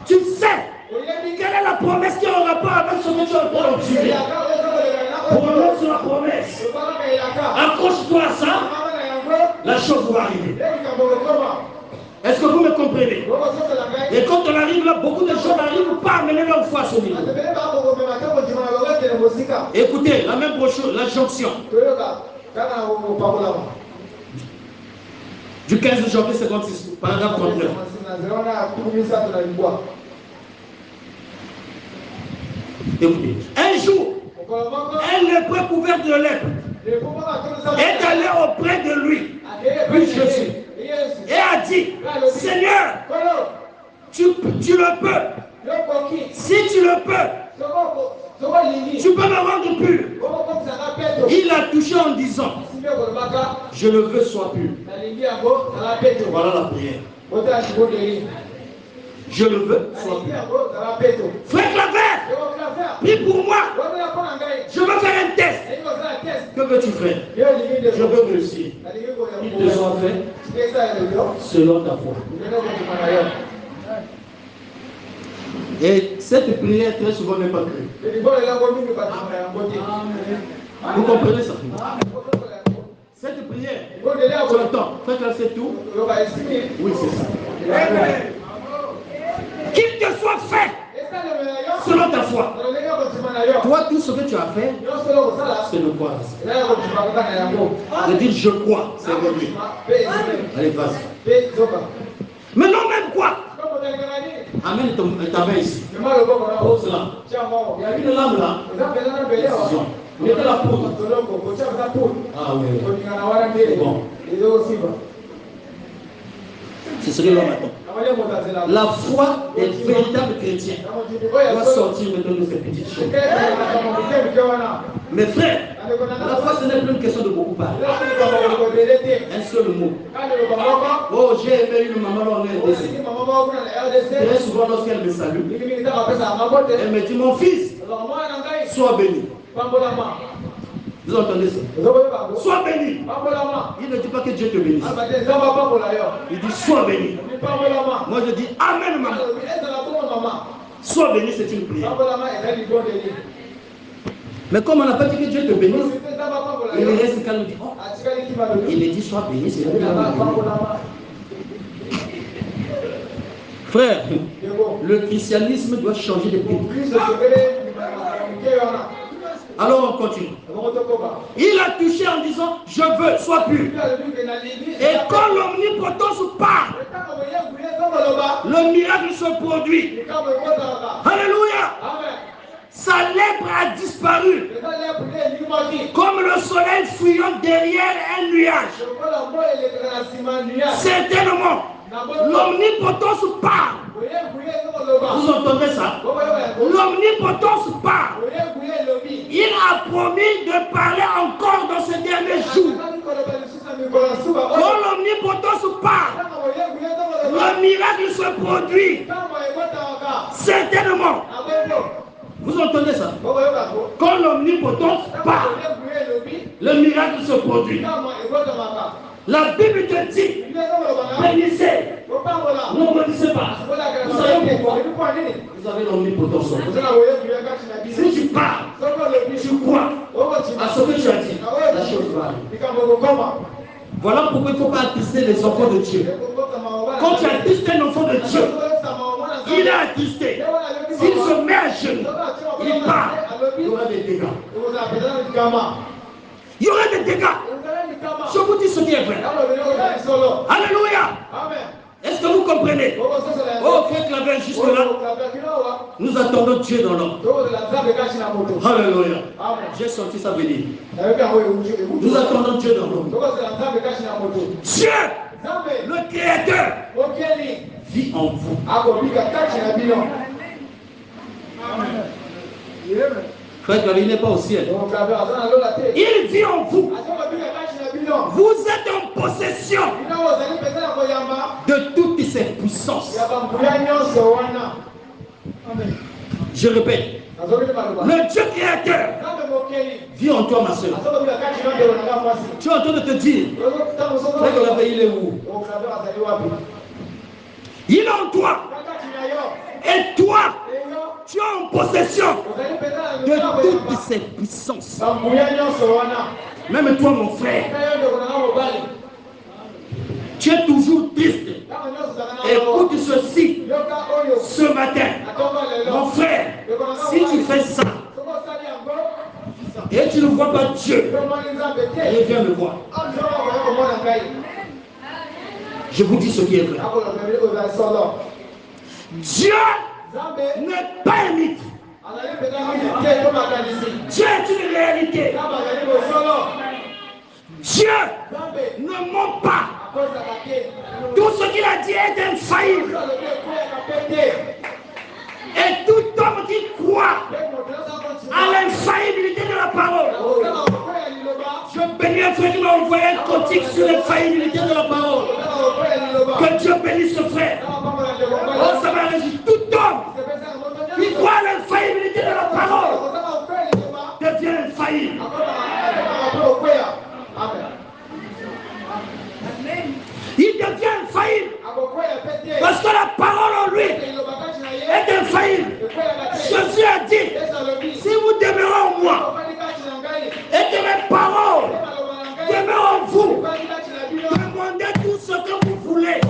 Tu sais quelle est la promesse qui est en rapport avec ce que tu as prononcé. Prononce la promesse. Accroche-toi à ça. La chose va arriver. Est-ce que vous me comprenez? Et quand on arrive là, beaucoup de gens n'arrivent pas à mener leur foi à ce niveau. Écoutez, la même brochure, la jonction. Du 15 janvier 56, paragraphe 39. Écoutez, un jour, un lépreux couvert de lèpre est allé auprès de lui, Jésus, et a dit, Seigneur, tu le peux. Si tu le peux, tu peux me rendre pur. Il a touché en disant, je le veux, sois pur. Voilà la prière. Je le veux, sois pur. Frère Claver, prie pour moi. Je veux faire un test. Que veux-tu faire? Je veux réussir. Il te soit fait selon ta foi. Et cette prière, très souvent, n'est pas crue. Vous comprenez ça? Cette prière, tu entends, faites-la, c'est tout. Oui, c'est ça. Qu'il te soit fait selon ta foi. Toi, tout ce que tu as fait, c'est le croire. De dire je crois, c'est vrai. Allez, vas-y. Maintenant, même quoi? Amène ta main ici. Pose là. Il y a une lame là. Il était la poudre. Ah oui. Bon. Ce serait l'homme attend. La foi des véritables chrétiens doit sortir maintenant de ces petites choses. Mes frères, la foi ce n'est plus une question de beaucoup parler. Un seul mot. Oh, j'ai aimé une maman en RDC. Très souvent lorsqu'elle me salue, elle me dit mon fils, sois béni. Vous entendez ça? Sois béni. Il ne dit pas que Dieu te bénisse. Il dit sois béni. Moi je dis amen maman. Sois béni, c'est une prière. Mais comme on n'a pas dit que Dieu te bénisse, il reste calme. Il dit oh. Il me dit sois béni, c'est une prière. Frère, le christianisme doit changer de pays. Alors on continue. Il a touché en disant je veux, sois pur. Et quand l'omnipotence part, le miracle se produit. Alléluia. Sa lèpre a disparu. Comme le soleil fuyant derrière un nuage. Certainement, l'omnipotence part. Vous entendez ça? L'omnipotence part. Il a promis de parler encore dans ce dernier jour. Quand l'omnipotence part, le miracle se produit. Certainement. Vous entendez ça? Quand l'omnipotence part, le miracle se produit. La Bible te dit, bénissez, ne bénissez pas. Vous savez pourquoi? Vous avez l'omnipotence. Si tu parles, tu crois à ce que tu as dit, la chose va aller. Voilà pourquoi il ne faut pas attrister les enfants de Dieu. Quand tu attristes un enfant de Dieu, il est attristé. S'il se met à genoux, il parle, il y aura des dégâts. Il y aura des dégâts. Je vous dis ce qui est vrai. Alléluia. Est-ce que vous comprenez? Oh, frère Claver, jusque là, nous attendons Dieu dans l'homme. Alléluia. J'ai senti ça venir. Nous attendons Dieu dans l'homme. Dieu, le Créateur, vit en vous. Frère Claver, il n'est pas au ciel. Il vit en vous. Vous êtes en possession de toutes ces puissances. Je répète, le Dieu créateur vit en toi, ma soeur. Tu es en train de te dire, frère Claver, il est où? Il est en toi. Et toi, tu es en possession de toutes ces puissances. Même toi, mon frère, tu es toujours triste. Écoute ceci ce matin. Mon frère, si tu fais ça et tu ne vois pas Dieu, viens me voir. Je vous dis ce qui est vrai. Dieu n'est pas un mythe. Dieu est une réalité. Dieu ne ment pas. Tout ce qu'il a dit est infaillible. Et tout homme qui croit à l'infaillibilité de la parole. Je bénis un frère qui m'a envoyé un critique sur l'infaillibilité de la parole. Que Dieu bénisse ce frère. Oh, ça m'a régi. Tout homme qui croit à l'infaillibilité de la parole devient infaillible. Il devient infaillible. Parce que la parole en lui est infaillible. Jésus a dit, si vous demeurez en moi et que mes paroles demeurent en vous, demandez tout ce que vous voulez.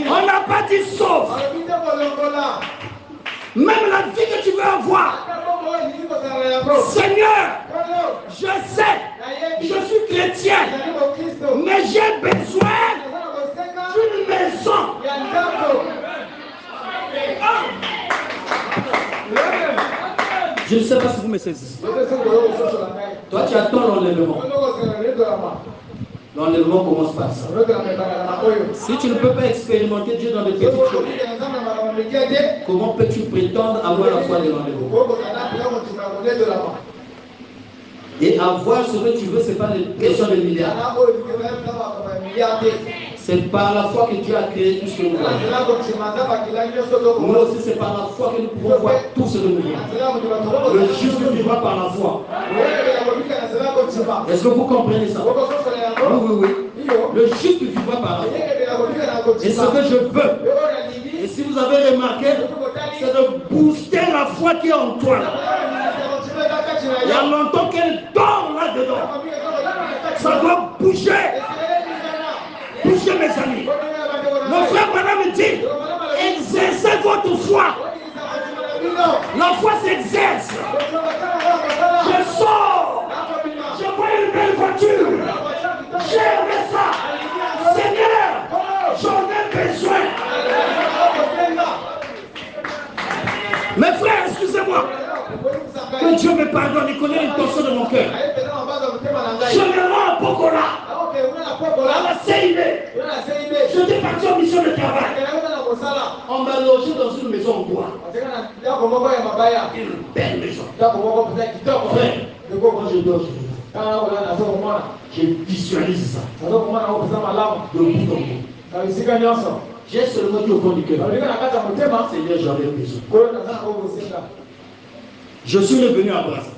On n'a pas dit sauf. Même la vie que tu veux avoir. Seigneur, je sais, je suis chrétien, mais j'ai besoin d'une maison. Je ne sais pas si vous me saisissez. Toi, tu attends l'enlèvement. L'enlèvement commence par ça. Si tu ne peux pas expérimenter Dieu dans des petites choses, comment peux-tu prétendre avoir la foi de l'enlèvement? Et avoir ce que tu veux, ce n'est pas une question de milliards. C'est par la foi que Dieu a créé tout ce que nous voyons. Nous aussi, c'est par la foi que nous pouvons voir tout ce que nous voyons. Le juste vivra par la foi. Est-ce que vous comprenez ça? Oui. Le juste vivra par la foi. Et ce que je veux, et si vous avez remarqué, c'est de booster la foi qui est en toi. Il y a longtemps qu'elle dort là-dedans. Ça doit bouger. Bouger, mes amis. Mon frère madame me dit, exercez votre foi. La foi s'exerce. Je sors. Je vois une belle voiture. J'aime ça. Seigneur, j'en ai besoin. Mes frères, excusez-moi. Que Dieu me pardonne, il connaît l'intention de mon cœur. Je me rends à Pokola, à la CIB. Je suis parti en mission de travail. On m'a logé dans une maison en bois. Une belle maison. Frère, quand je dors, je visualise ça. De bout en bout. J'ai seulement dit au fond du cœur, Seigneur, j'en ai besoin. Je suis revenu à Brazza.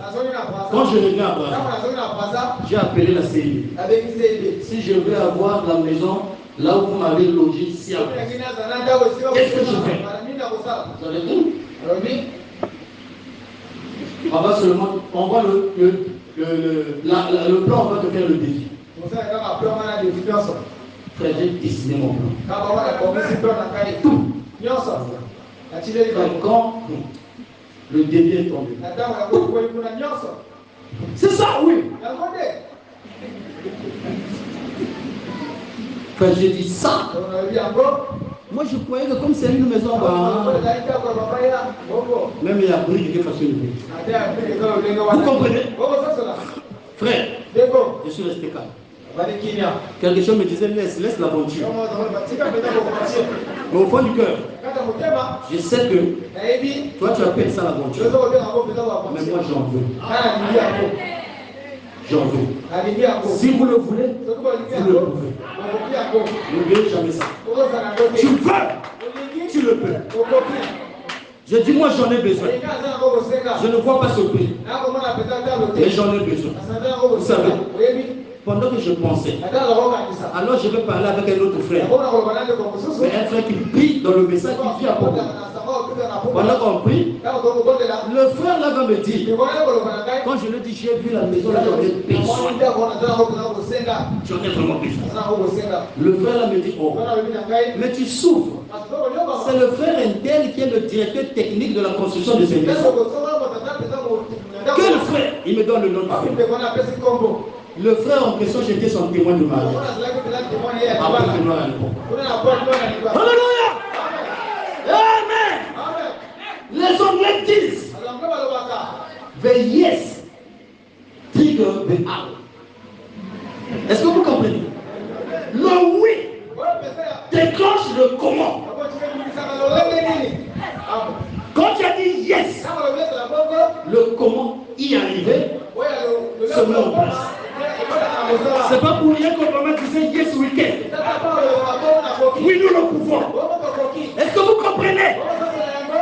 Quand je reviens à Brazza, j'ai appelé la CIB. Si je veux avoir la maison là où vous m'avez logé ici à Brazza, qu'est-ce que je fais? J'en ai dit. On va seulement, on voit le plan, on va te faire le défi. Frère, j'ai dessiné mon plan. Tout. Quand le défi est tombé. C'est ça, oui. Quand j'ai dit ça, moi je croyais que comme c'est une maison, même il y a brûlé quelque façon de bruit. Vous comprenez? Frère, je suis resté calme. Quelque chose me disait, laisse l'aventure. Mais au fond du cœur, je sais que toi tu appelles ça l'aventure. Mais moi j'en veux. J'en veux. Si vous le voulez, vous le pouvez. N'oubliez jamais ça. Tu veux, tu le peux. Je dis, moi j'en ai besoin. Je ne vois pas ce prix. Mais j'en ai besoin. Vous savez, pendant que je pensais, alors je vais parler avec un autre frère. Mais un frère qui prie dans le message qui vit à Pokola. Pendant qu'on prie, le frère là va me dire, quand je lui dis j'ai vu la maison, là j'en ai besoin. J'en ai vraiment besoin. Le frère là me dit, oh, mais tu souffres. C'est le frère Intel qui est le directeur technique de la construction de ces maisons. Quel frère? Il me donne le nom du frère. Le frère en question, j'étais son témoin de mariage. Après que nous à l'époque. Alléluia! Amen! Les Anglais disent the yes trigger the out. Est-ce que vous comprenez? Le oui déclenche le comment. Quand tu as dit yes, le comment y arriver se met en place. C'est pas pour rien qu'Obama disait yes weekend. Oui, nous le pouvons. Est-ce que vous comprenez?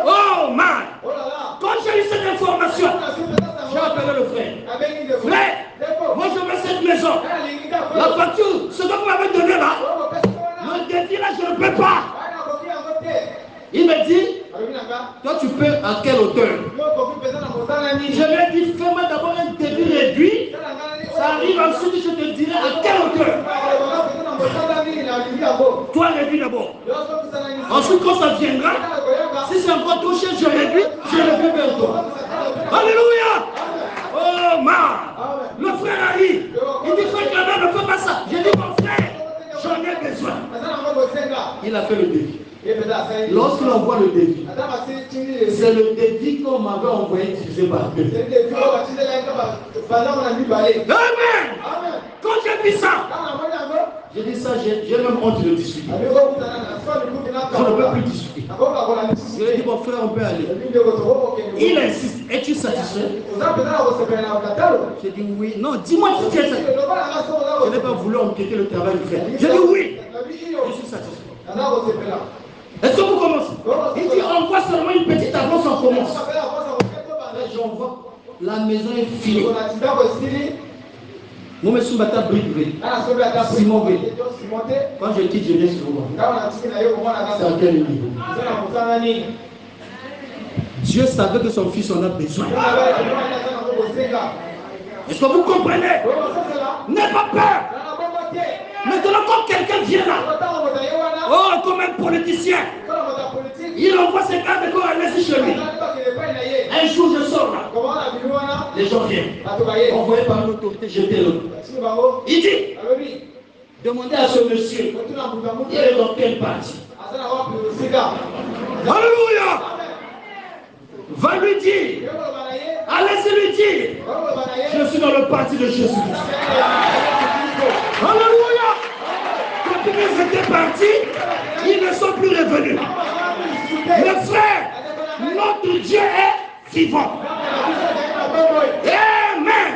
Oh man! Quand j'ai eu cette information, j'ai appelé le frère. Frère, moi je veux cette maison. La facture, ce que vous m'avez donné là, le défi là, je ne peux pas. Il me dit, toi tu peux à quelle hauteur? Je lui ai dit, fais-moi d'abord un débit réduit. Ça arrive ensuite, je te dirai à quelle hauteur. Toi réduis d'abord. Ensuite, quand ça viendra, si c'est encore trop cher, je réduis vers toi. Alléluia! Oh man! Le frère arrive. Il dit, frère Clément, ne fais pas ça. J'ai dit, mon frère, j'en ai besoin. Il a fait le défi. Lorsqu'il envoie le défi, c'est le défi qu'on m'avait envoyé divisé par deux. Amen. Quand j'ai vu ça, j'ai dit ça, j'ai même honte de discuter. Je ne peux plus discuter. Je lui ai dit, mon frère, on peut aller. Il insiste, es-tu satisfait? J'ai dit oui. Non, dis-moi si tu es satisfait. Je n'ai pas voulu empiéter le travail du frère. J'ai dit oui. Je suis satisfait. Est-ce que vous commencez? Il dit, envoie seulement une petite avance, on commence. J'envoie. La maison est finie. Moi, je suis bata brique. Simon B. Quand je quitte, je viens sur vous. C'est à quel niveau? Dieu savait que son fils en a besoin. Est-ce que vous comprenez? N'aie pas peur. Maintenant, quand quelqu'un vient là, oh, comme un politicien, il envoie ses cartes qu'on a laissé chez lui. Un jour, je sors là. Les gens viennent. Envoyé par l'autorité, jetez-le. Il dit, demandez à ce monsieur, il est dans quelle partie? Alléluia! Va lui dire, allez-y lui dire, je suis dans le parti de Jésus. Alléluia! Quand ils étaient partis, ils ne sont plus revenus. Mes frères, notre Dieu est vivant. Amen.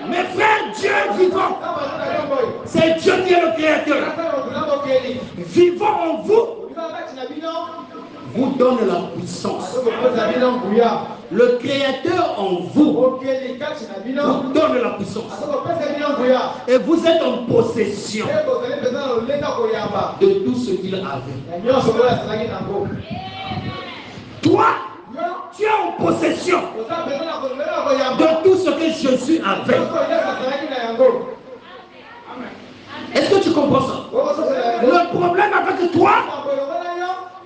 Mes frères, Dieu est vivant. C'est Dieu qui est le créateur. Vivant en vous, vous donne la puissance. Le créateur en vous donne la puissance. Et vous êtes en possession de tout ce qu'il avait. Toi, tu es en possession de tout ce que Jésus avait. Est-ce que tu comprends ça? Le problème avec toi,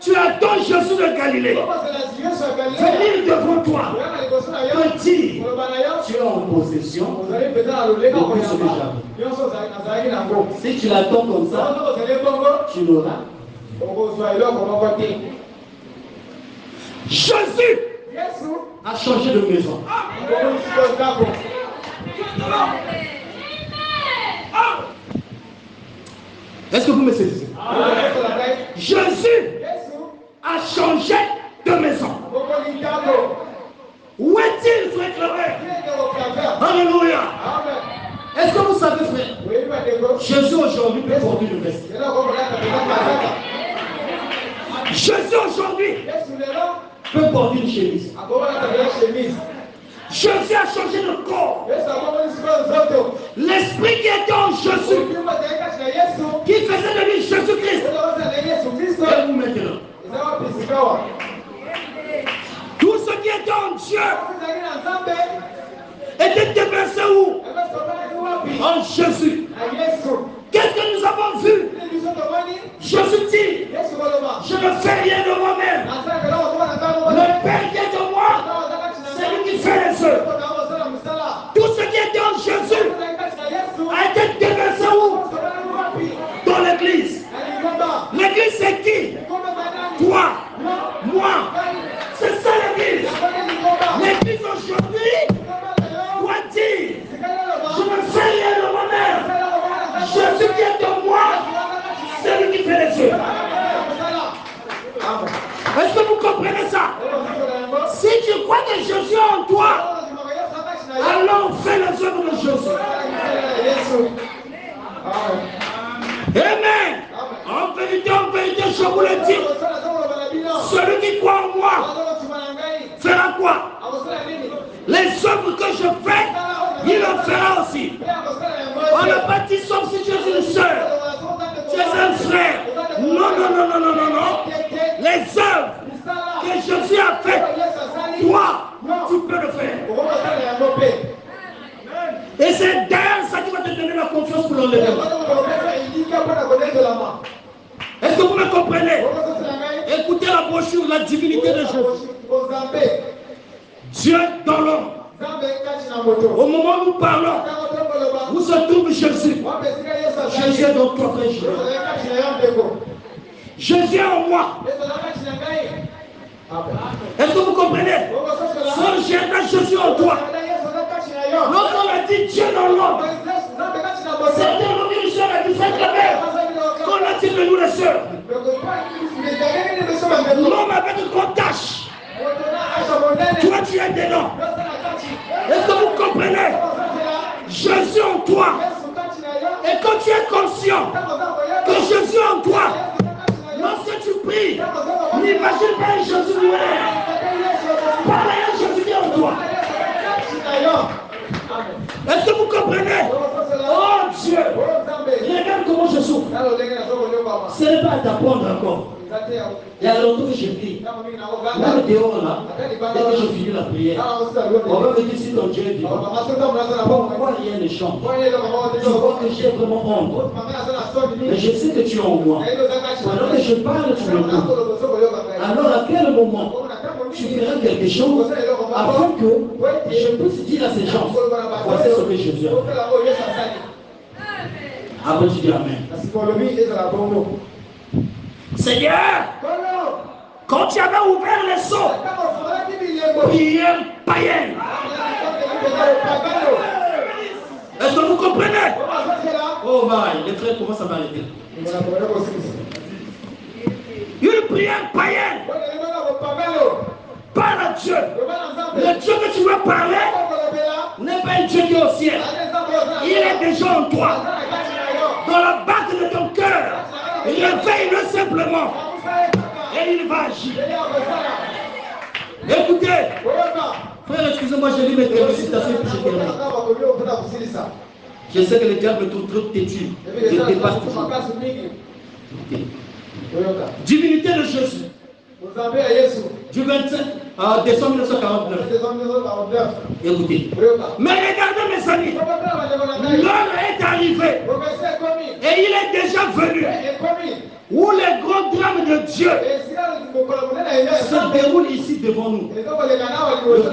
tu attends Jésus de Galilée venir devant toi te dire, tu es en possession de tout ce que j'avais. Si tu l'attends comme ça, tu l'auras. Jésus a changé de maison. Est-ce que vous me saisissez? Jésus a changé de maison. Où est-il, frère Claver? Alléluia. Est-ce que vous savez, frère, Jésus aujourd'hui peut porter une veste. Jésus aujourd'hui peut porter une chemise. Jésus a changé de corps. L'esprit qui était en Jésus, qui faisait de lui Jésus-Christ, et vous maintenant. Tout ce qui était en Dieu était déversé où? En Jésus. Qu'est-ce que nous avons vu? Jésus dit, je ne fais rien de moi-même. Le Père qui est en moi, c'est lui qui fait les œuvres. Tout ce qui était en Jésus a été déversé où? Dans l'église. L'église c'est qui? Toi, moi. C'est ça l'église. L'église aujourd'hui doit dire, je ne fais rien de moi-même. Jésus qui est en moi, c'est lui qui fait les œuvres. Est-ce que vous comprenez ça? Si tu crois que Jésus est en toi, alors fais les œuvres de Jésus. Amen. En vérité, je vous le dis, celui qui croit en moi fera quoi? Les œuvres que je fais, il le fera aussi. On n'a pas dit sauf si tu es une soeur, tu es un frère. Non. Les œuvres que Jésus a faites, toi, tu peux le faire. Et c'est derrière ça qui va te donner la confiance pour l'enlèvement. Est-ce que vous me comprenez? Écoutez la brochure, la divinité de Jésus. Dieu dans l'homme. Au moment où nous parlons, où se trouve Jésus? Jésus est dans toi, frère. Jésus est en moi. Est-ce que vous comprenez? Son jardin, Jésus en toi. Lorsqu'on a dit Dieu dans l'homme, c'était l'homme du Seigneur a dit Sacré-Père. Qu'on a-t-il de nous les sœurs? L'homme avait une grande tâche. Toi tu es dedans. Est-ce que vous comprenez? Jésus en toi. Et quand tu es conscient que Jésus en toi, lorsque tu pries, n'imagine pas un Jésus noir. Parle à un Jésus qui est en toi. Est-ce que vous comprenez? Oh Dieu, regarde comment je souffre. Ce n'est pas à t'apprendre encore. Il y a longtemps que j'ai pris. Même dehors là, dès que je finis la prière, on va me dire si ton Dieu est vivant. Pourquoi rien ne change? Tu vois que j'ai vraiment honte. Mais je sais que tu es en moi. Pendant que je parle, tu me coupes. Alors à quel moment tu feras quelque chose afin que je puisse dire à ces gens, voici ce que Jésus a fait. Après tu dis Amen. Seigneur, quand tu avais ouvert les seaux, prière païenne. Est-ce que vous comprenez? Oh my, les frères commencent à m'arrêter. Une prière païenne. Parle à Dieu. Le Dieu que tu veux parler n'est pas un Dieu qui est au ciel. Il est déjà en toi. Dans la bague de ton cœur. Réveille-le simplement. Et il va agir. Écoutez. Frère, excusez-moi, je lis mes félicitations et puis je termine. Je sais que le diable est trop têtu. Je dépasse toujours. Divinité de Jésus. Du 25 décembre 1949. Écoutez. Mais regardez mes amis. L'heure est arrivée. Et il est déjà venu. Où les grands drames de Dieu se déroulent ici devant nous. Le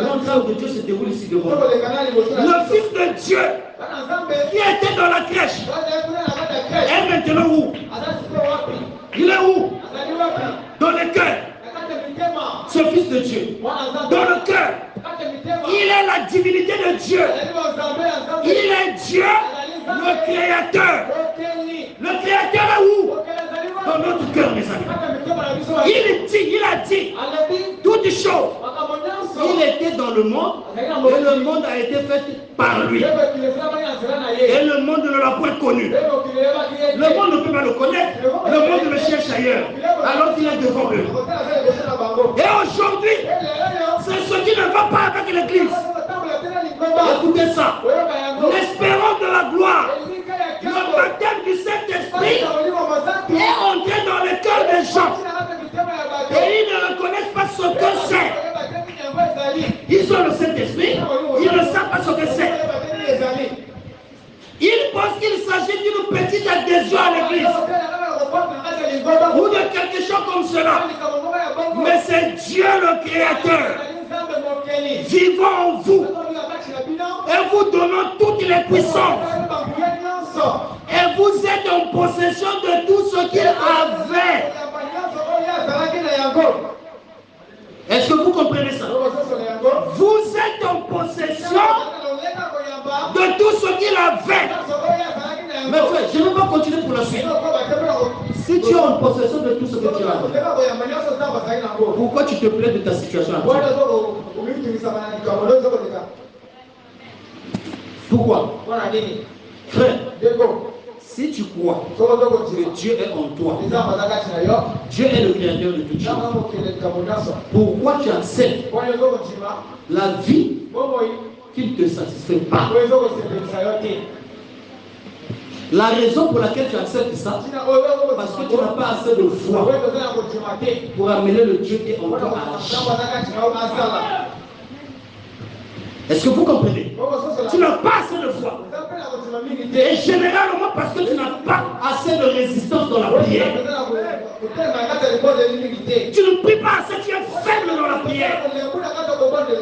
grand drame de Dieu se déroule ici devant nous. Le Fils de Dieu qui était dans la crèche est maintenant où? Il est où? Dans le cœur. Ce Fils de Dieu. Dans le cœur. Il est la divinité de Dieu. Il est Dieu, le Créateur. Le Créateur est où? Dans notre cœur, mes amis. Il a dit toutes choses. Il était dans le monde et le monde a été fait par lui. Et le monde ne l'a point connu. Le monde ne peut pas le connaître. Le monde le cherche ailleurs. Alors qu'il est devant eux. Et aujourd'hui, c'est ce qui ne va pas avec l'Église. Écoutez ça. L'espérance de la gloire, le baptême du Saint-Esprit est entré dans le cœur des gens. Et ils ne reconnaissent pas ce que c'est. Ils ont le Saint-Esprit, ils ne savent pas ce que c'est. Ils pensent qu'il s'agit d'une petite adhésion à l'Église ou de quelque chose comme cela. Mais c'est Dieu le Créateur vivant en vous et vous donnant toutes les puissances. Et vous êtes en possession de tout ce qu'il avait. Est-ce que vous comprenez ça? Vous êtes en possession de tout ce qu'il avait. Mais frère, je ne vais pas continuer pour la suite. Si tu es en possession de tout ce que tu as, pourquoi tu te plais de ta situation actuelle? Pourquoi? Frère, si tu crois que Dieu est en toi, Dieu est le créateur de toutes choses, pourquoi tu acceptes la vie qui ne te satisfait pas? La raison pour laquelle tu acceptes ça, parce que tu n'as pas assez de foi pour amener le Dieu qui est en toi à agir. Est-ce que vous comprenez? Tu n'as pas assez de foi. Et généralement parce que tu n'as pas assez de résistance dans la prière. Tu ne pries pas assez, tu es faible dans la prière.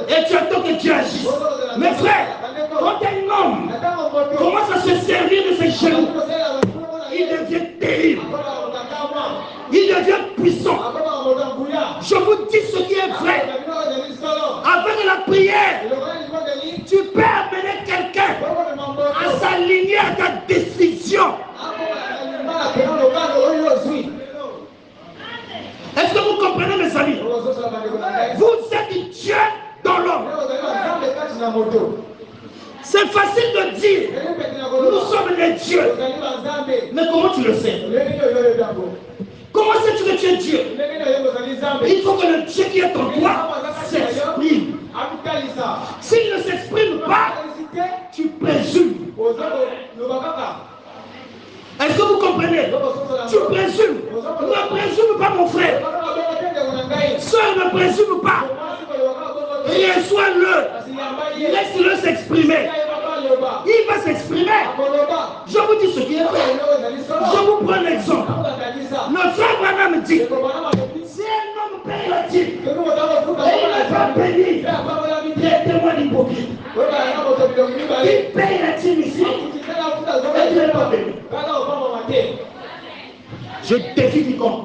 Et tu attends que Dieu agisse. Mes frères, quand un homme commence à se servir de ses genoux, il devient terrible. Il devient comprenez mes amis? Vous êtes Dieu dans l'homme. C'est facile de dire, nous sommes les dieux. Mais comment tu le sais? Comment sais-tu que tu es Dieu? Il faut que le Dieu qui est en toi s'exprime. S'il ne s'exprime pas, tu présumes. Est-ce que vous comprenez? Tu présumes. Ne présume pas, mon frère. Sœur, ne présume pas. Reçois-le. Laisse-le s'exprimer. Il va s'exprimer. Je vous dis ce qui est vrai. Je vous prends l'exemple. Le frère Branham dit, si un homme paye la dîme et il n'est pas béni, il est témoin d'hypocrite. Il paye la dîme ici et il n'est pas béni. Je défie quiconque.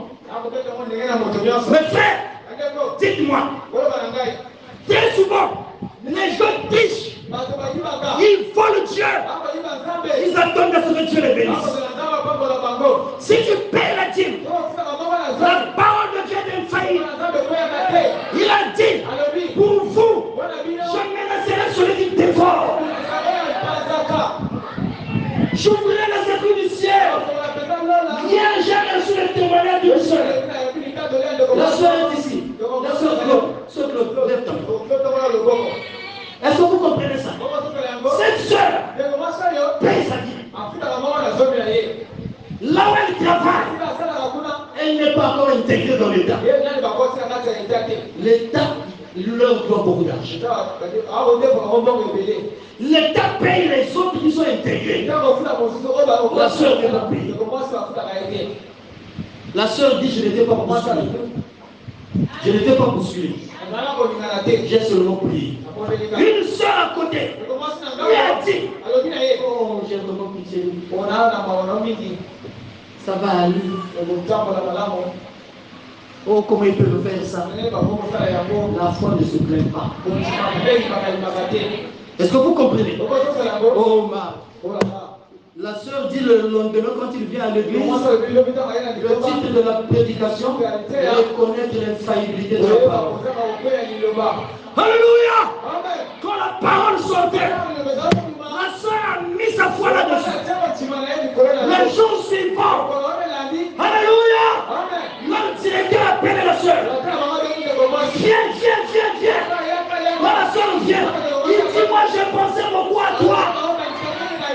Mes frères, dites-moi, très souvent, les gens trichent. Ils volent Dieu. Ils attendent à ce que Dieu les bénisse. Si tu payes la dîme, la parole de Dieu est infaillible. Il a dit, pour vous, je menacerai celui qui dévore. J'ouvrirai les écrits du ciel. Hier, j'ai reçu le témoignage d'une soeur. La soeur est ici. La soeur Claude, lève-toi. Est-ce que vous comprenez ça? Cette soeur paye sa dîme. Là où elle travaille, elle n'est pas encore intégrée dans l'État. L'État leur doit beaucoup d'argent. L'État paye les autres qui sont intégrés. La soeur n'est pas payée. La soeur dit, je n'étais pas bousculé. Je n'étais pas bousculé. J'ai seulement prié. Une soeur à côté lui a dit, oh, j'ai vraiment pitié. Ça va aller. Oh, comment il peut me faire ça? La foi ne se plaint pas. Est-ce que vous comprenez? Oh, la sœur dit le lendemain quand il vient à l'église, le titre de la prédication, reconnaître l'infaillibilité de la parole. Alléluia! Quand la parole sortait, la sœur a mis sa foi là-dessus. Les jours suivants, alléluia! Leur directeur a appelé la sœur. Viens. Quand la sœur vient, il dit, moi j'ai pensé beaucoup à toi.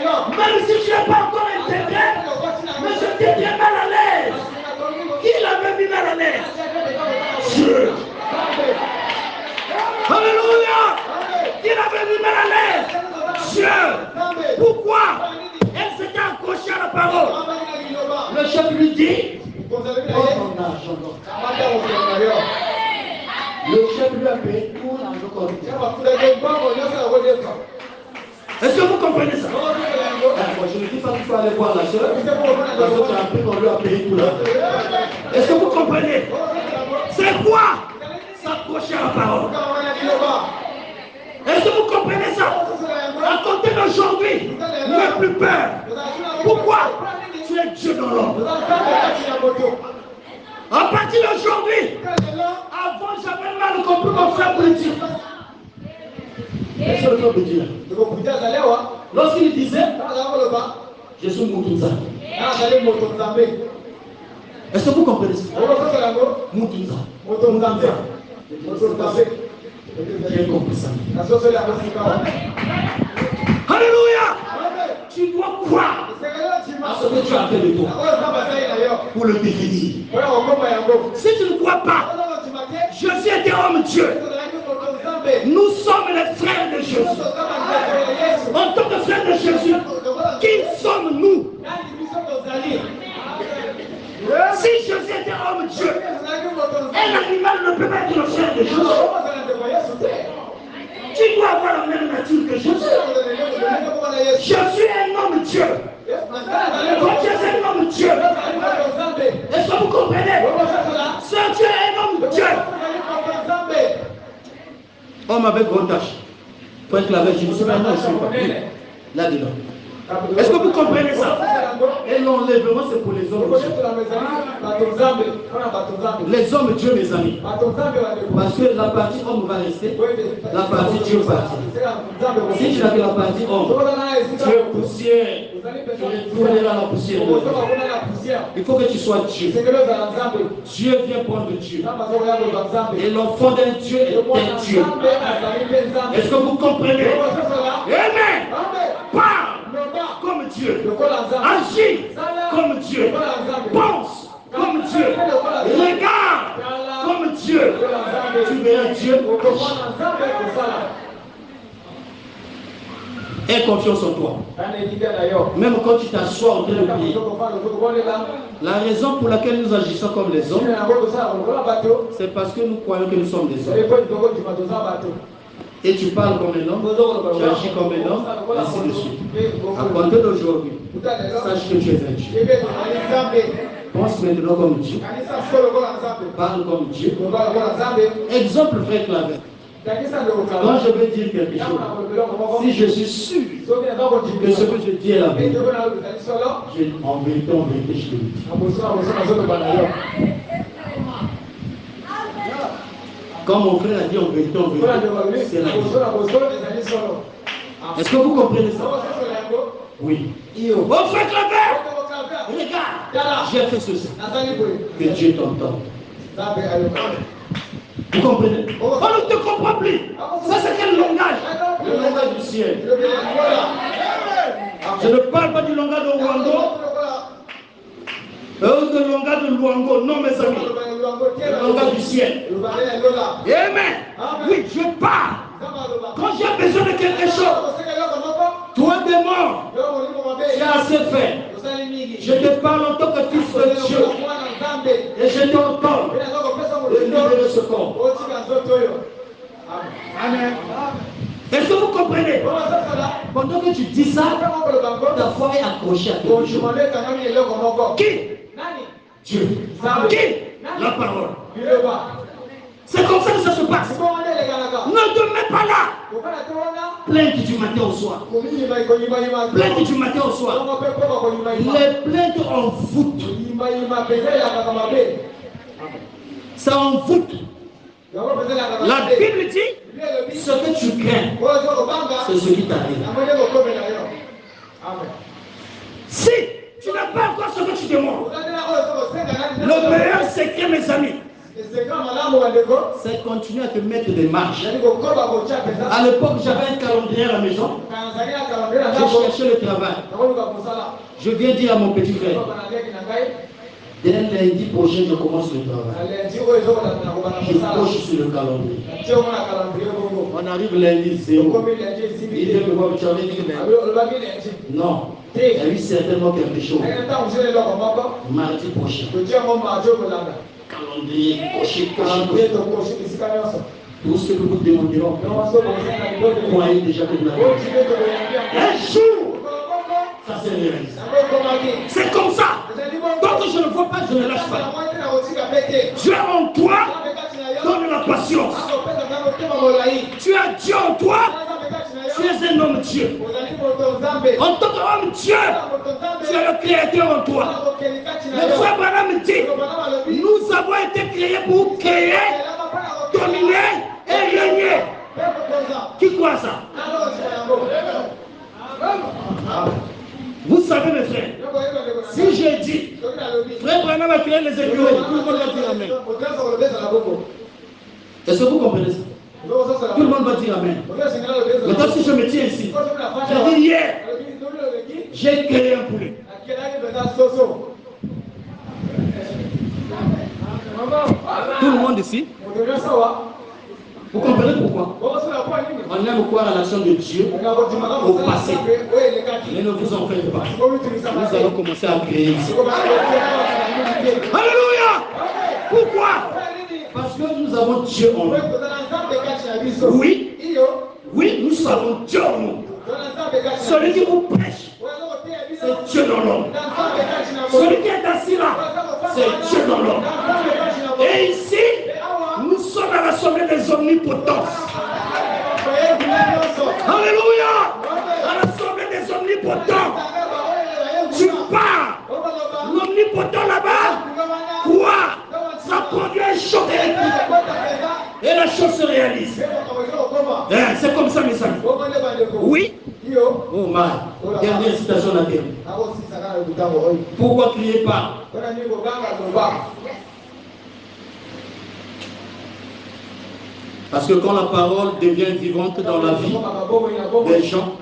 Même si je n'ai pas encore intégré, mais je t'ai bien mal à l'aise. Qui l'avait mis mal à l'aise? Dieu. Alléluia. Qui l'avait mis mal à l'aise? Dieu. Pourquoi? Elle s'était accrochée à la parole. Le chef lui dit, oh mon argent. Le chef lui a payé tout l'argent. Est-ce que vous comprenez ça? Je ne dis pas qu'il faut aller voir la soeur. Parce que tu as appris qu'on lui a payé tout l'argent. Est-ce que vous comprenez? C'est quoi? S'accrocher à la parole. Est-ce que vous comprenez ça? À compter d'aujourd'hui, n'aie plus peur. Pourquoi? Tu es Dieu dans l'homme. À partir d'aujourd'hui, avant j'avais mal compris mon frère politique. Est-ce que le frère dit là? Lorsqu'il disait, je suis Moutounza. Est-ce que vous comprenez ça? Moutounza. J'ai compris ça. Alléluia! Tu dois croire à ce que tu as fait de toi pour le définir. Si tu ne crois pas, Jésus était homme Dieu. Nous sommes les frères de Jésus. En tant que frères de Jésus, qui sommes-nous? Si Jésus était homme Dieu, un animal ne peut pas être le frère de Jésus. Tu dois avoir la même nature que Jésus. Jésus est un homme Dieu. Quand Jésus est un homme Dieu, est-ce que vous comprenez? Ce Dieu est un homme Dieu. Homme avec grande tâche. Point que la veille, je ne sais pas, non, je ne sais pas. Là-dedans. Est-ce que vous comprenez ça? Et l'enlèvement, c'est pour les hommes. Les hommes, Dieu, mes amis. Parce que la partie homme va rester, la partie Dieu partie. Si tu n'as que la partie homme, tu es poussière, tu tourneras la poussière. Il faut que tu sois Dieu. Dieu vient prendre Dieu. Et l'enfant d'un Dieu est un Dieu. Est-ce que vous comprenez? Amen. Parle comme Dieu. Agis comme Dieu. Pense comme Dieu. Regarde comme Dieu. Tu verras Dieu. Aie confiance en toi. Même quand tu t'assois en train de prier. La raison pour laquelle nous agissons comme les hommes, c'est parce que nous croyons que nous sommes des hommes. Et tu parles comme un homme, tu agis comme un homme, ainsi de suite. À compter d'aujourd'hui, sache que tu es un Dieu. Pense maintenant comme Dieu. Parle comme Dieu. Exemple vrai clavier. Quand je veux dire quelque chose, si je suis sûr que ce que je dis est la vérité, en vérité, je te le dis. Comme mon frère a dit en vérité, c'est la vérité. Est-ce que vous comprenez ça? Oui. Mon frère Claver, regarde, j'ai fait ceci. Que Dieu t'entende. Vous comprenez? On ne te comprend plus. Ça, c'est quel langage? Le langage du ciel. Je ne parle pas du langage de Rwanda. Le langage de Luango, non mes amis. Le langage du ciel. Amen. Oui, je parle. Quand j'ai besoin de quelque chose, toi démon, tu as assez fait. Je te parle en tant que fils de Dieu. Et je t'entends. De libérer ce corps. Amen. Est-ce que vous comprenez? Pendant que tu dis ça, ta foi est accrochée à quelque chose. Qui? Dieu. Qui? La parole. C'est comme ça que ça se passe. Ne te mets pas là. Plainte du matin au soir. Plainte du matin au soir. Les plaintes envoûtent. Ça envoûte. La Bible dit, ce que tu crains, c'est ce qui t'arrive. Si tu n'as pas encore ce que tu demandes, le meilleur secret, mes amis, c'est continuer à te mettre des marches. À l'époque, j'avais un calendrier à la maison. J'ai cherché le travail. Je viens dire à mon petit frère, dès lundi prochain, je commence le travail. Je coche sur le calendrier. On arrive lundi, c'est où? Il dit que moi, tu avais dit que non. Il y a eu certainement quelque chose. Mardi prochain. Calendrier, coché. Tout ce que vous demanderons, croyez déjà que vous l'avez. Un jour, ça se réalise. C'est comme ça. Tant que je ne vois pas, je ne lâche pas. Dieu en toi donne la patience. Tu as Dieu en toi. Tu es un homme Dieu. En tant qu'homme Dieu, tu es le créateur en toi. Le frère Branham dit, nous avons été créés pour créer, dominer et régner. Qui croit ça? Vous savez mes frères, si j'ai dit, frère Branham a créé les écureuils, tout le monde va dire Amen. Est-ce que vous comprenez ça? Tout le monde va dire Amen. Maintenant si je me tiens ici, j'ai dit hier, j'ai créé un poulet. Tout le monde ici, vous comprenez pourquoi? On aime croire à l'action de Dieu au passé. Mais ne vous en faites pas. Nous allons commencer à créer ici. Alléluia! Pourquoi? Parce que nous avons Dieu en nous. Oui, oui, nous savons Dieu en nous. Celui qui vous prêche, c'est Dieu dans l'homme. Celui qui est assis là, c'est Dieu dans l'homme. Et ici, nous sommes à l'assemblée des omnipotents. Alléluia! À l'assemblée des omnipotents. Tu parles bouton là-bas. Quoi? Ça produit un choc électrique. Et la chose se réalise. C'est comme ça, mes amis. Oui. Oh my. Dernière citation à la terre. Pourquoi crier pas? Parce que quand la parole devient vivante dans la vie des gens,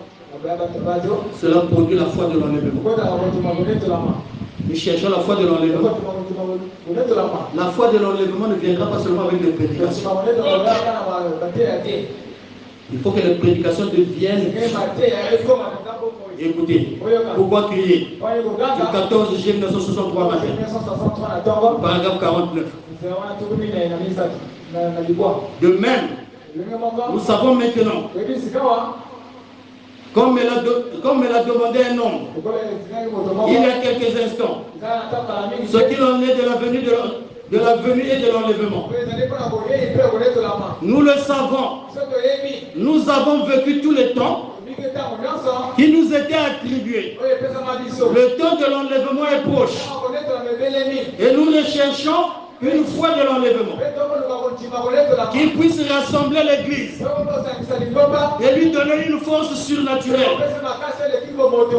cela produit la foi de l'enlèvement. Nous cherchons la foi de l'enlèvement. La foi de l'enlèvement ne viendra pas seulement avec les prédications. Il faut que les prédications deviennent. Écoutez, pourquoi crier? Le 14 juillet 1963 matin, paragraphe 49. De même, nous savons maintenant, comme elle a demandé un homme il y a quelques instants, ce qu'il en est de la venue et de l'enlèvement. Nous le savons. Nous avons vécu tout le temps qui nous était attribué. Le temps de l'enlèvement est proche. Et nous recherchons une foi de l'enlèvement qui puisse rassembler l'église et lui donner une force surnaturelle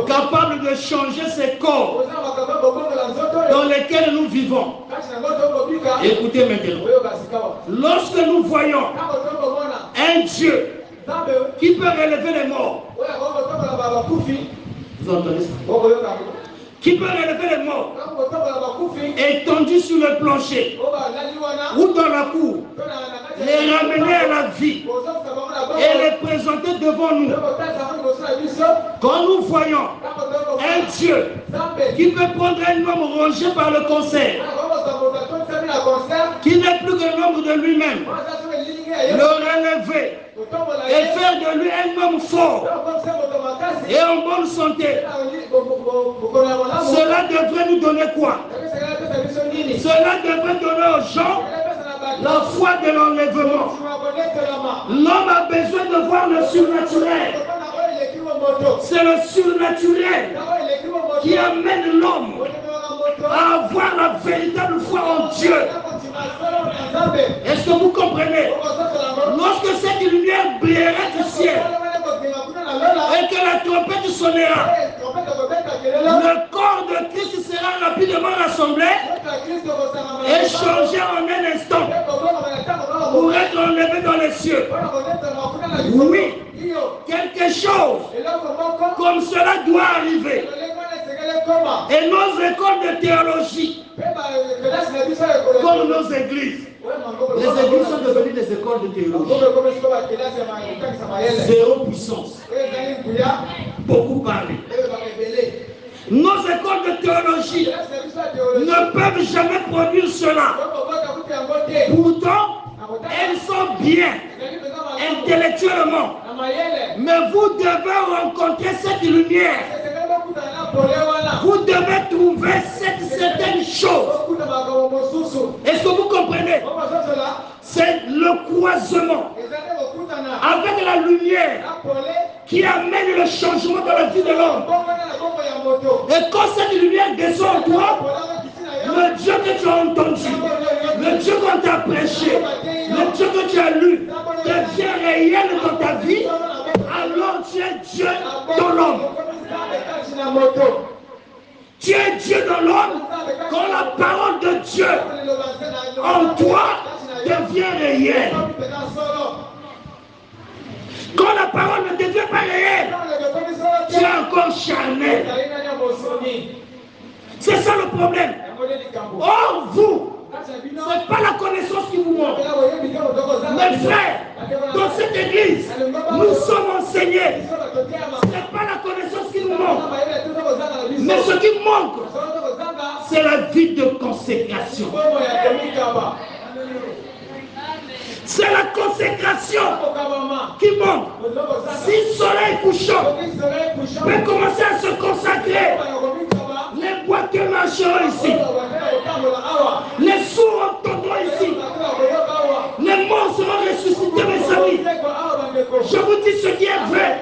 capable de changer ces corps dans lesquels nous vivons. Écoutez maintenant, lorsque nous voyons un Dieu qui peut relever les morts, vous entendez ça? Qui peut relever les morts, étendus sur le plancher ou dans la cour, les ramener à la vie et les présenter devant nous. Quand nous voyons un Dieu qui peut prendre un homme rongé par le cancer, qui n'est plus que l'ombre de lui-même, le relever et faire de lui un homme fort et en bonne santé, cela devrait nous donner quoi? Cela devrait donner aux gens la foi de l'enlèvement. L'homme a besoin de voir le surnaturel. C'est le surnaturel qui amène l'homme à avoir la véritable foi en Dieu. Est-ce que vous comprenez? Lorsque cette lumière brillera du ciel et que la trompette sonnera, le corps de Christ sera rapidement rassemblé et changé en un instant pour être enlevé dans les cieux. Oui, quelque chose comme cela doit arriver. Et nos écoles de théologie, comme nos églises, les églises sont devenues des écoles de théologie. Zéro puissance. Beaucoup parler. Nos écoles de théologie ne peuvent jamais produire cela. Pourtant, elles sont bien intellectuellement. Mais vous devez rencontrer cette lumière. Vous devez trouver cette certaine chose. Est-ce que vous comprenez? C'est le croisement avec la lumière qui amène le changement dans la vie de l'homme. Et quand cette lumière descend en toi, le Dieu que tu as entendu, le Dieu qu'on t'a prêché, le Dieu que tu as lu, devient réel dans ta vie, alors tu es Dieu dans l'homme. Tu es Dieu dans l'homme quand la parole de Dieu en toi devient réelle. Quand la parole ne devient pas réelle, tu es encore charnel. C'est ça le problème. Or, vous, ce n'est pas la connaissance qui vous manque. Mes frères, dans cette église, nous sommes enseignés. Ce n'est pas la connaissance qui nous manque. Mais ce qui manque, c'est la vie de consécration. C'est la consécration qui manque. Si le soleil couchant peut commencer à se consacrer, les boiteux marcheront ici. Les sourds entendront ici. Les morts seront ressuscités, mes amis. Je vous dis ce qui est vrai.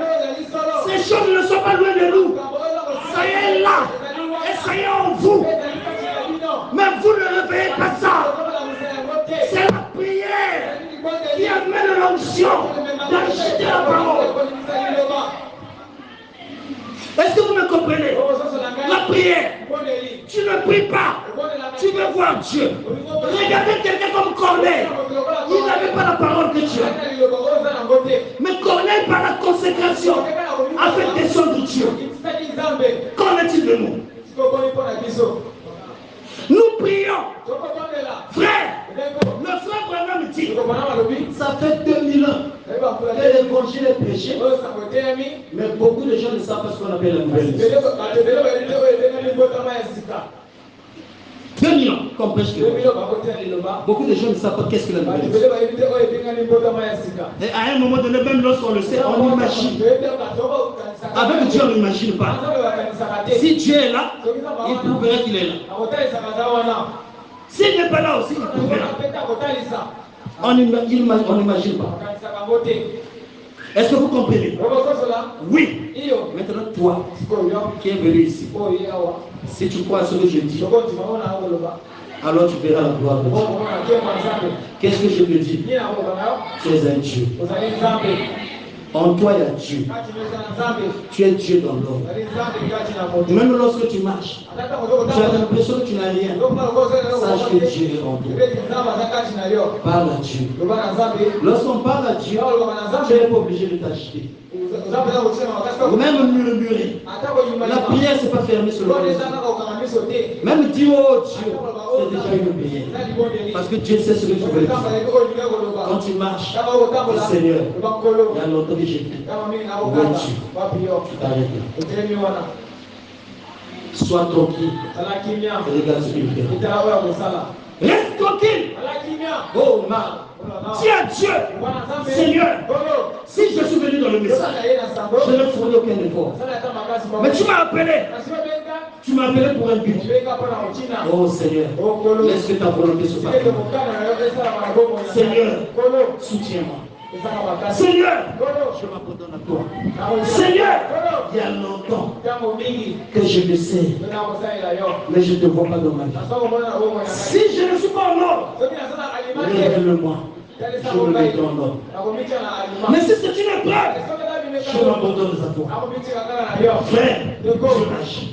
Ces choses ne sont pas loin de nous. Ça y est là. Et ça y est en vous. l'onction d'acheter la parole. Est-ce que vous me comprenez? La prière, tu ne pries pas, tu veux voir Dieu. Regardez quelqu'un comme Corneille, il n'avait pas la parole de Dieu. Mais Corneille, par la consécration, a fait descendre Dieu. Qu'en est-il de nous? Nous prions. Frère, le frère Branham dit, ça fait 2000 ans que l'évangile est prêché, mais beaucoup de gens ne savent pas ce qu'on appelle la nouvelle vie. 2000 ans qu'on prêche. Beaucoup de gens ne savent pas qu'est-ce que la nouvelle vie. Et à un moment donné, même lorsqu'on le sait, on imagine. Avec Dieu, on n'imagine pas. Si Dieu est là, il prouverait qu'il est là. S'il n'est pas là aussi, il prouverait. On n'imagine pas. Est-ce que vous comprenez? Oui. Maintenant, toi qui es venu ici, si tu crois à ce que je dis, alors tu verras la gloire de Dieu. Qu'est-ce que je te dis? Tu es un Dieu. En toi, il y a Dieu. Tu es Dieu dans l'homme. Même lorsque tu marches, tu as l'impression que tu n'as rien. Sache que Dieu est en toi. Parle à Dieu. Lorsqu'on parle à Dieu, tu n'es pas obligé de t'acheter. Ou même murmurer. La prière, ce n'est pas fermée sur le cœur. Même dire oh Dieu, c'est déjà une prière. Parce que Dieu sait ce que tu veux dire. Quand tu marches, le Seigneur, il y a longtemps que j'ai pris. Où es-tu? Tu t'arrêtes là. Sois tranquille. Regarde ce qu'il fait. Reste tranquille. Oh, mal. Dis à Dieu, Seigneur, si je suis venu dans le message, je ne fournis aucun effort. Mais tu m'as appelé. Tu m'as appelé pour un but. Oh Seigneur, laisse que ta volonté se fasse. Seigneur, soutiens-moi. Seigneur, je m'abandonne à toi. Seigneur, il y a longtemps que je le sais, mais je ne te vois pas dans ma vie. Si je ne suis pas en ordre, révèle-le-moi. Je me mets en ordre. Mais si c'est une épreuve, je m'abandonne à toi. Frère, Dieu agit.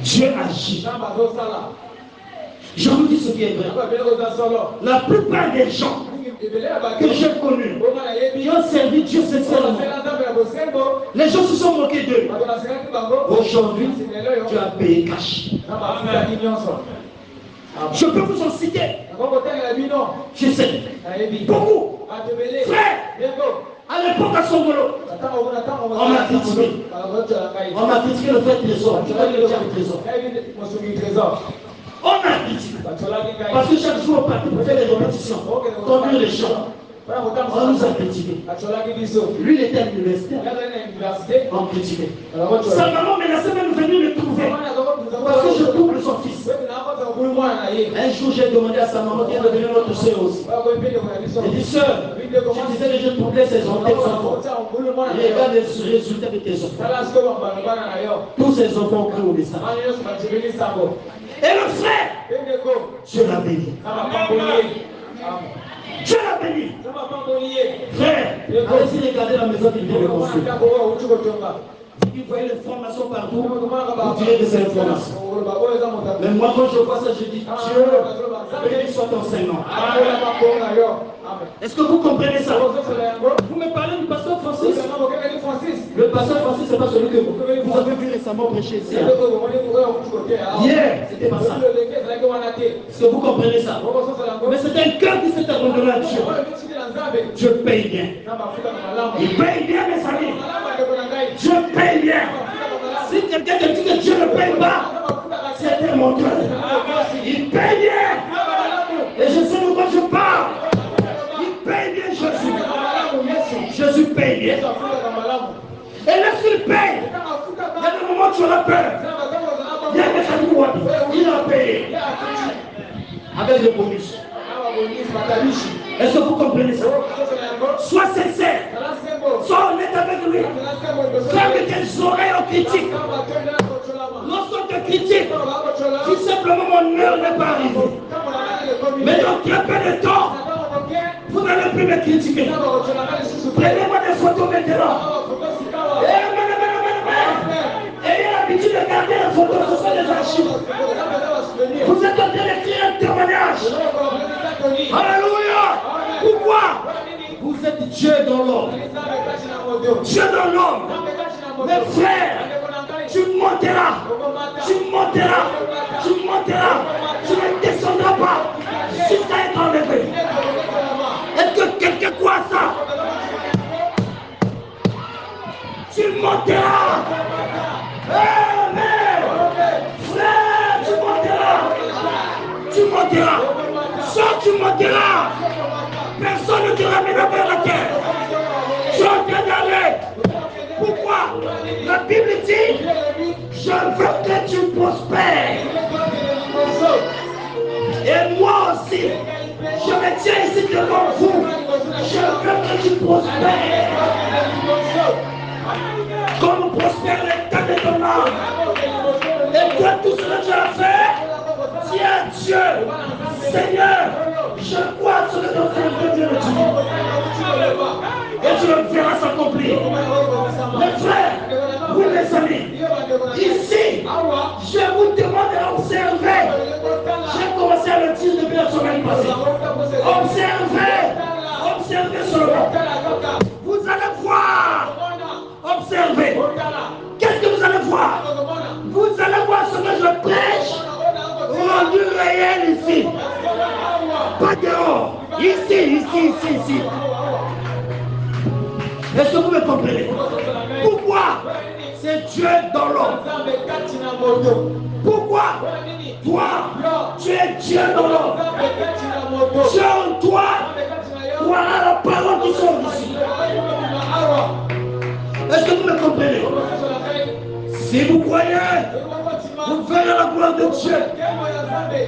Dieu agit. Je vous dis ce qui est vrai. La plupart des gens que j'ai connus, qui ont servi Dieu sincèrement, les gens se sont moqués d'eux. Aujourd'hui, tu as payé cash. Je peux vous en citer. Je sais. Beaucoup. Frère, à l'époque à Songolo, on m'a critiqué. On m'a critiqué le fait trésor. Tu connais le trésor. On a critiqué. Parce que chaque jour, on partait pour faire des répétitions, conduire les chants. On nous a critiqué. Lui, il était à l'université. On critiquait. Sa maman menaçait même de venir le trouver. Parce que je trouble son fils. Un jour, j'ai demandé à sa maman de devenir notre soeur aussi. J'ai dit, soeur, je disais que je troublais ses enfants. Regarde les résultats de tes enfants. Tous ces enfants ont cru au message. Et le frère, Dieu l'a béni. Dieu l'a béni. Frère, allez-y regarder la maison qu'il vient de construire. Vous voyez les formations partout, vous direz que c'est une formation. Mais moi, quand je vois ça, je dis Dieu, béni soit ton Seigneur. Est-ce que vous comprenez ça? Vous me parlez du pasteur Francis. Le pasteur Francis, c'est pas celui que vous avez vu récemment prêcher ici. Hier, c'était pas ça. Est-ce que vous comprenez ça? Mais c'est un cœur qui s'est abandonné à Dieu. Dieu paye bien. Il paye bien, mes amis. Dieu paye bien. Si quelqu'un te dit que Dieu ne paye pas, c'est un menteur. Il paye bien. Et je sais de quoi je parle. Il paye bien Jésus. Jésus paye bien. Et lorsqu'il paye, il y a des moments où tu auras peur. Il y a des gens il a payé. Avec le bonus. Est-ce que vous comprenez ça? Sois sincère. Sois honnête avec lui. Ferme tes oreilles aux critiques. Lorsqu'on te critique, dis simplement mon heure n'est pas arrivée. Mais dans très peu de temps, Vous n'allez plus me critiquer. Prenez-moi des photos maintenant. Ayez l'habitude de garder les photos, ce sont des archives. Vous êtes en train d'écrire un témoignage. Alléluia. Pourquoi? Vous êtes Dieu dans l'homme. Dieu dans l'homme. Mes frères, tu monteras. Tu monteras. Tu monteras. Tu ne descendras pas jusqu'à être enlevé. Est-ce que quelqu'un croit ça? Tu monteras. Amen. Frère, tu monteras. Tu monteras. Soit tu monteras. Personne ne te ramènera vers la terre. Tu es en train d'aller. Pourquoi? La Bible dit, je veux que tu prospères. Et moi aussi, je me tiens ici devant vous. Je veux que tu prospères. Comme prospère l'état de ton âme. Et toi, tout ce que tu as fait, tiens Dieu, Seigneur, je crois ce que ton Seigneur Dieu me dit. Et tu le verras s'accomplir. Mes frères, oui mes amis, ici, je vous demande d'observer. J'ai commencé à le dire depuis la semaine passée. Observez seulement. Vous allez voir. Observez. Qu'est-ce que vous allez voir? Vous allez voir ce que je prêche rendu réel ici. Pas dehors. Ici. Est-ce que vous me comprenez? Pourquoi? C'est Dieu dans l'homme. Pourquoi? Toi, tu es Dieu dans l'homme. Dieu en toi, voilà la parole qui sort d'ici. Est-ce que vous me comprenez? Si vous croyez, vous verrez la gloire de Dieu.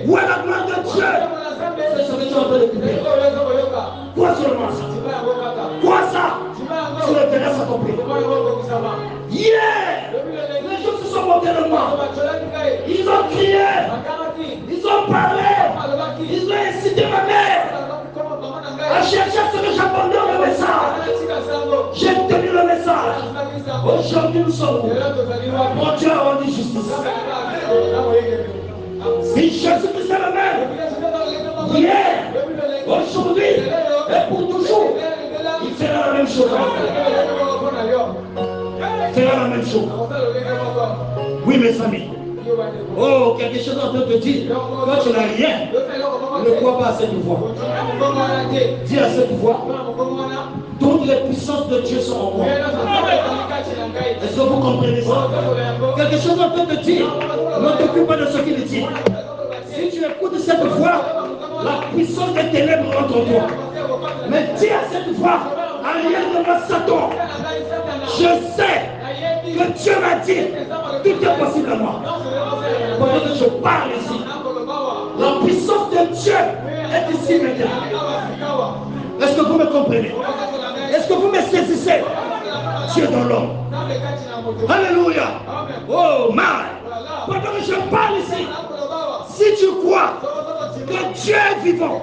Où est la gloire de Dieu? C'est ce que tu es en train d'écouter. Quoi seulement ça? Quoi ça? Tu le verras s'accomplir. Hier, les gens se sont moqués de moi. Ils ont crié. Ils ont parlé. Ils ont incité ma mère à chercher ce que j'abandonne le message. J'ai tenu le message. Aujourd'hui nous sommes où? Mon Dieu a rendu justice. Si Jésus-Christ est le même, hier, aujourd'hui et pour toujours, il fera la même chose. Il fera la même chose. Oui mes amis. Oh, quelque chose en train de te dire. Quand tu n'as rien, ne crois pas à cette voix. Dis à cette voix. Toutes les puissances de Dieu sont en moi. Est-ce que vous comprenez ça? Quelque chose en train de te dire. Ne t'occupe pas de ce qu'il dit. Si tu écoutes cette voix, la puissance des ténèbres entre en toi. Mais dis à cette voix, arrière de moi Satan, je sais que Dieu m'a dit, tout est possible à moi. Pendant que je parle ici, la puissance de Dieu est ici maintenant. Est-ce que vous me comprenez? Est-ce que vous me saisissez? Dieu dans l'homme. Alléluia. Oh my. Pendant que je parle ici, si tu crois que Dieu est vivant,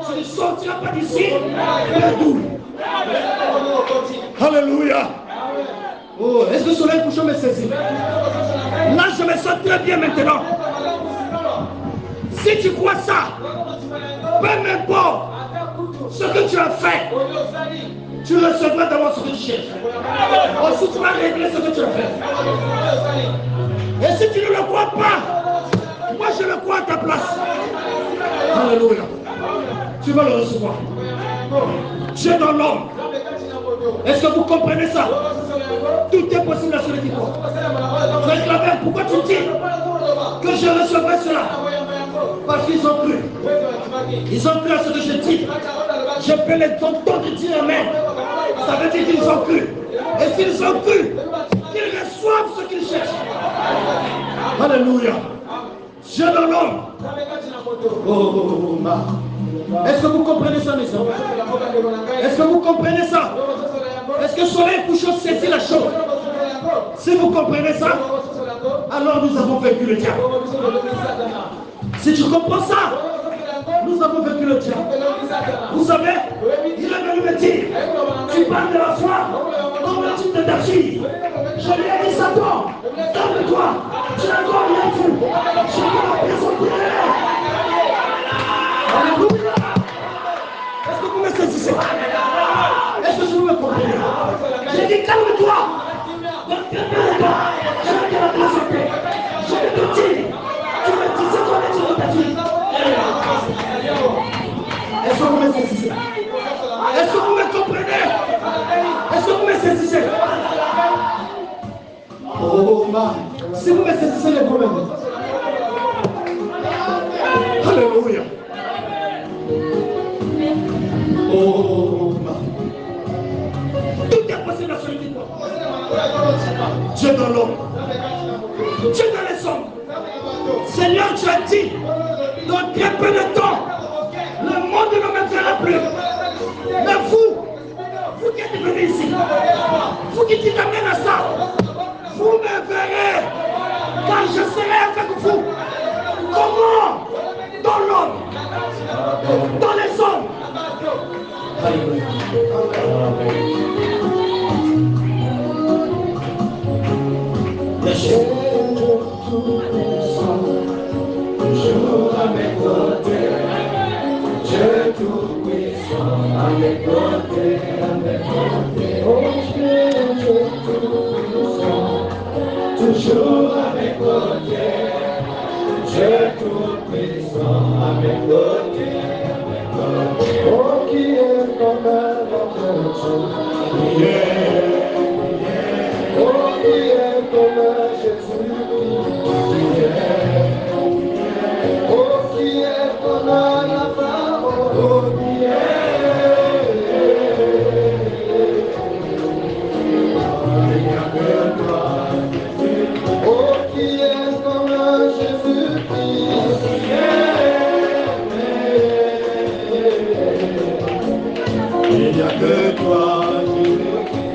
tu ne sortiras pas d'ici perdu. Alléluia. Oh, est-ce que le soleil couchant me saisit? Là, je me sens très bien maintenant. Si tu crois ça, peu m'importe ce que tu as fait, tu recevras d'abord ce que tu cherches. Ensuite, tu vas régler ce que tu as fait. Et si tu ne le crois pas, moi je le crois à ta place. Alléluia. Tu vas le recevoir. Dieu dans l'homme. Est-ce que vous comprenez ça? Tout est possible à celui qui croit. Frère Claver, pourquoi tu dis que je recevrai cela? Parce qu'ils ont cru. Ils ont cru à ce que je dis. Je peux les entendre dire amen. Ça veut dire qu'ils ont cru. Et s'ils ont cru, qu'ils reçoivent ce qu'ils cherchent. Alléluia. Dieu dans l'homme. Oh, est-ce que vous comprenez ça, mes amis? Est-ce que vous comprenez ça? Est-ce que soleil couchant saisit la chose? Si vous comprenez ça, alors nous avons vaincu le diable. Si tu comprends ça, Nous avons vaincu le diable. Vous savez, il est venu me dire, tu parles de la foi, comme le type de David. Je lui ai dit, Satan, calme-toi, tu n'as encore rien vu. Je vais la présenter. Alléluia. Est-ce que vous me saisissez? Est-ce que je vous me comprenez? J'ai dit, calme-toi. Donc, calme-toi. Je vais te la présenter. Je vais te dire, tu me dis, c'est toi le type de David. Est-ce que vous me saisissez? Est-ce que vous me comprenez? Est-ce que vous me saisissez? Oh man, si vous me saisissez les problèmes. Alléluia. Oh man. Tout est possible à celui qui croit. Dieu dans l'homme. Dieu dans les hommes. Seigneur, tu as dit, dans très peu de temps, le monde ne me verra plus. Mais vous qui êtes venus ici, vous qui dites amen à ça, vous me verrez, car je serai avec vous. Comment? Dans l'homme, dans les hommes. Toujours à mes côtés, Dieu tout-puissant, à mes côtés, oh Dieu tout-puissant, toujours à mes côtés, Dieu tout-puissant, à mes côtés, oh qui est comme notre Dieu, oh qui est comme Jésus. Il n'y a que toi,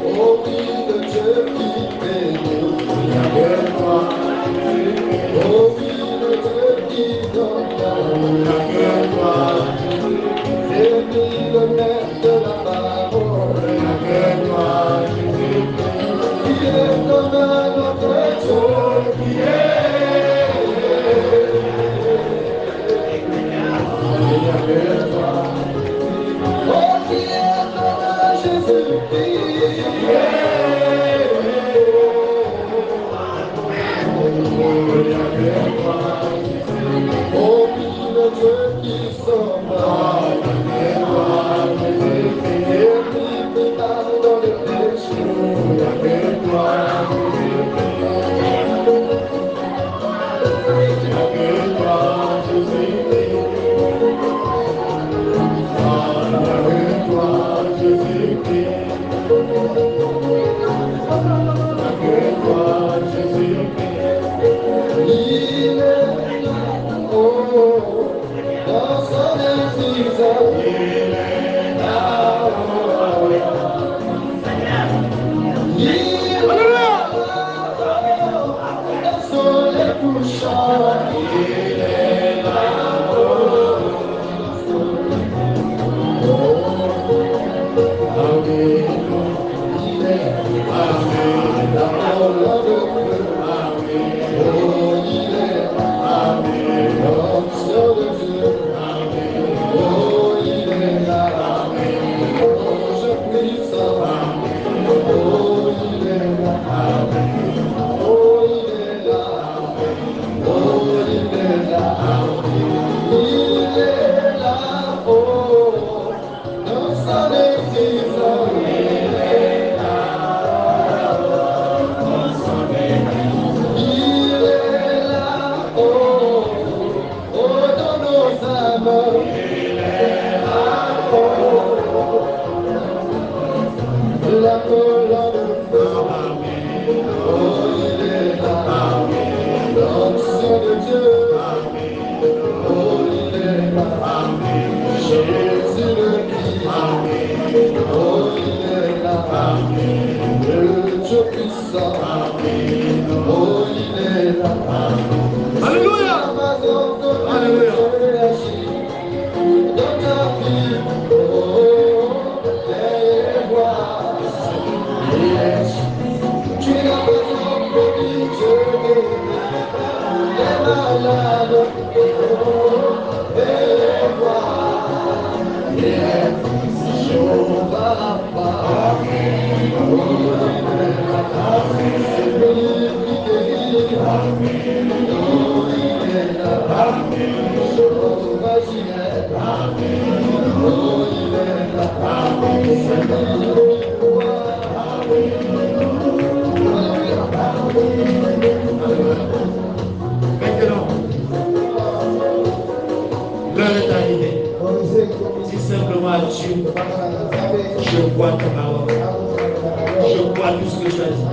oh oui, de Dieu qui bénit. Il n'y a que toi, oh oui, de Dieu qui donne. Il n'y a que toi, c'est lui le maître de la parole. Il n'y a que toi, qui est comme notre Dieu, qui est. Il n'y a que toi. Oh, le Dieu qui sauve, et qui dans le péché, il n'y a que toi. Il n'y a que toi, Jésus. Il n'y a que toi, Jésus-Christ. Il est là, oh, dans son insuffisance. Il est là, oh, il est là, dans son couchant. Il est là, oh, amen. Il est amen, la parole de Dieu. Oh, il est amen, l'onction de Dieu. Oh, il est là, l'ange puissant. Oh, il est là, oh, il est là, oh, il est là, il est là, oh, dans son existence. Il est là, dans son existence. Il est là, oh, oh, dans nos âmes. Il est là, oh, la colonne de feu. Oh, il est là, l'onction de Dieu. Oh, il est là, Jésus le Christ. Oh, il est là, le Dieu puissant. Oh, il est là. Alléluia. Alléluia. Maintenant, l'heure est arrivée. Si simplement Dieu, je vois ta parole. Je vois tout ce que tu as dit.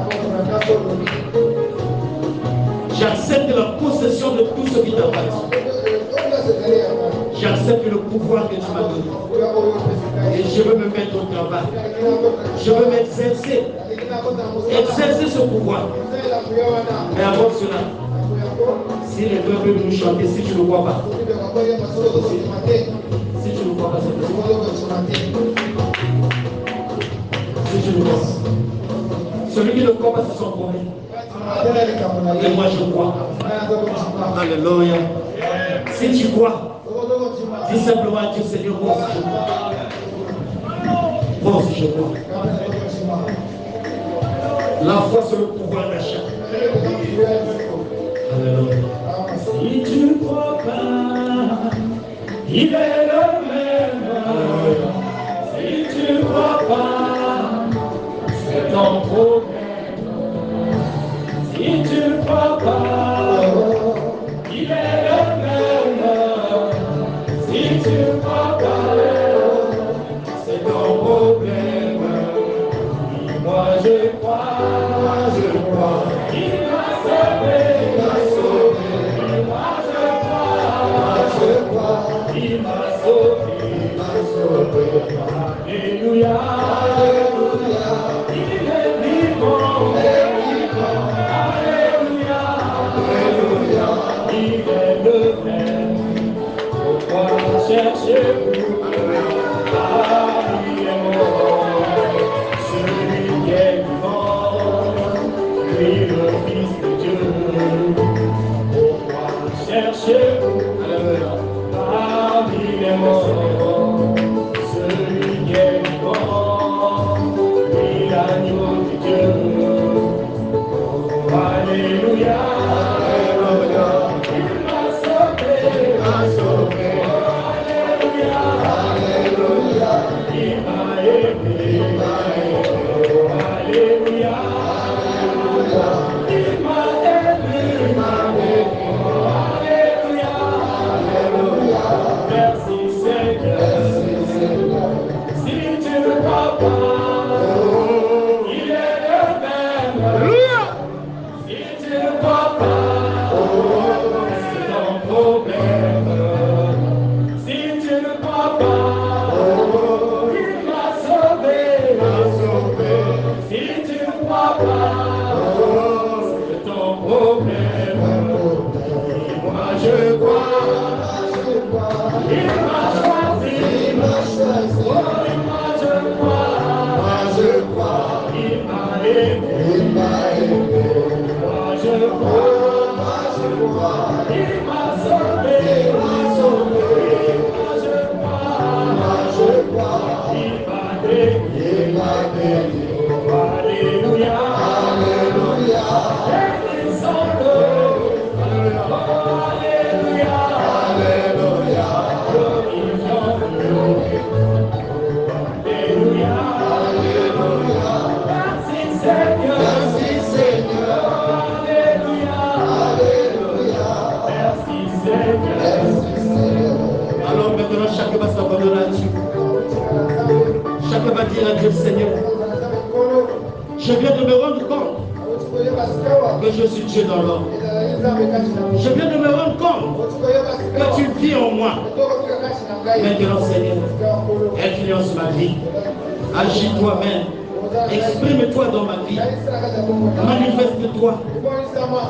J'accepte la possession de tout ce qui t'appartient. J'accepte le pouvoir que tu m'as donné. Et je veux me mettre au travail. Je veux m'exercer. Exercer ce pouvoir. Mais avant cela, si les deux peuvent nous chanter, si tu ne le vois pas, si tu ne le vois pas, c'est possible. Si tu ne le vois pas. Celui qui ne croit pas, c'est son problème. Et moi je crois. Alléluia. Si tu crois, dis simplement à Dieu, Seigneur, moi aussi je crois. Moi aussi je crois. La foi c'est le pouvoir d'achat. Alléluia. Si tu ne crois pas, il est le même. Si tu ne crois pas, c'est ton problème. Si tu ne crois pas, il est le même. Si tu ne crois pas, c'est ton problème. Moi je crois, il m'a sauvé, Moi je crois, il m'a sauvé, Alléluia, il est vivant, Alléluia, il est le même. Pourquoi cherchez-vous parmi les morts celui qui est vivant, lui le Fils de Dieu? Pourquoi cherchez-vous parmi les morts celui qui est vivant, lui l'agneau de Dieu? Oh, Alléluia, Alléluia, il m'a sauvé, Alléluia, Alléluia, il m'a aimé, Alléluia, Alléluia, il m'a aimé, Alléluia, Alléluia, merci Seigneur. Si tu ne crois pas, il est le même. Si tu ne crois pas, c'est ton problème. Si tu ne crois pas, il m'a sauvé. Si tu ne crois pas, c'est ton problème. Moi je crois, il m'a choisi. Oh, moi je crois, il m'a aimé. Moi je crois, il m'a sauvé. Moi je crois, il m'a béni. Alléluia, Alléluia, bénissons-le. Alléluia, Alléluia, glorifions-le. Alléluia, Alléluia, merci Seigneur. Alléluia, Alléluia, merci Seigneur. Alors maintenant chacun va s'abandonner à Dieu. Chacun va dire à Dieu, Seigneur, je viens de me rendre compte que je suis Dieu dans l'homme. Je viens de me rendre compte que tu vis en moi. Maintenant, Seigneur, influence ma vie. Agis toi-même. Exprime-toi dans ma vie. Manifeste-toi.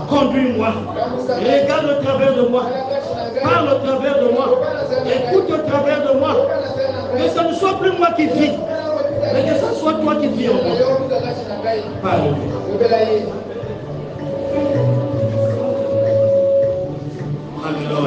Conduis-moi. Regarde au travers de moi. Parle au travers de moi. Écoute au travers de moi. Que ce ne soit plus moi qui vis, mais que ce soit toi qui vis en moi. Parle. Alléluia.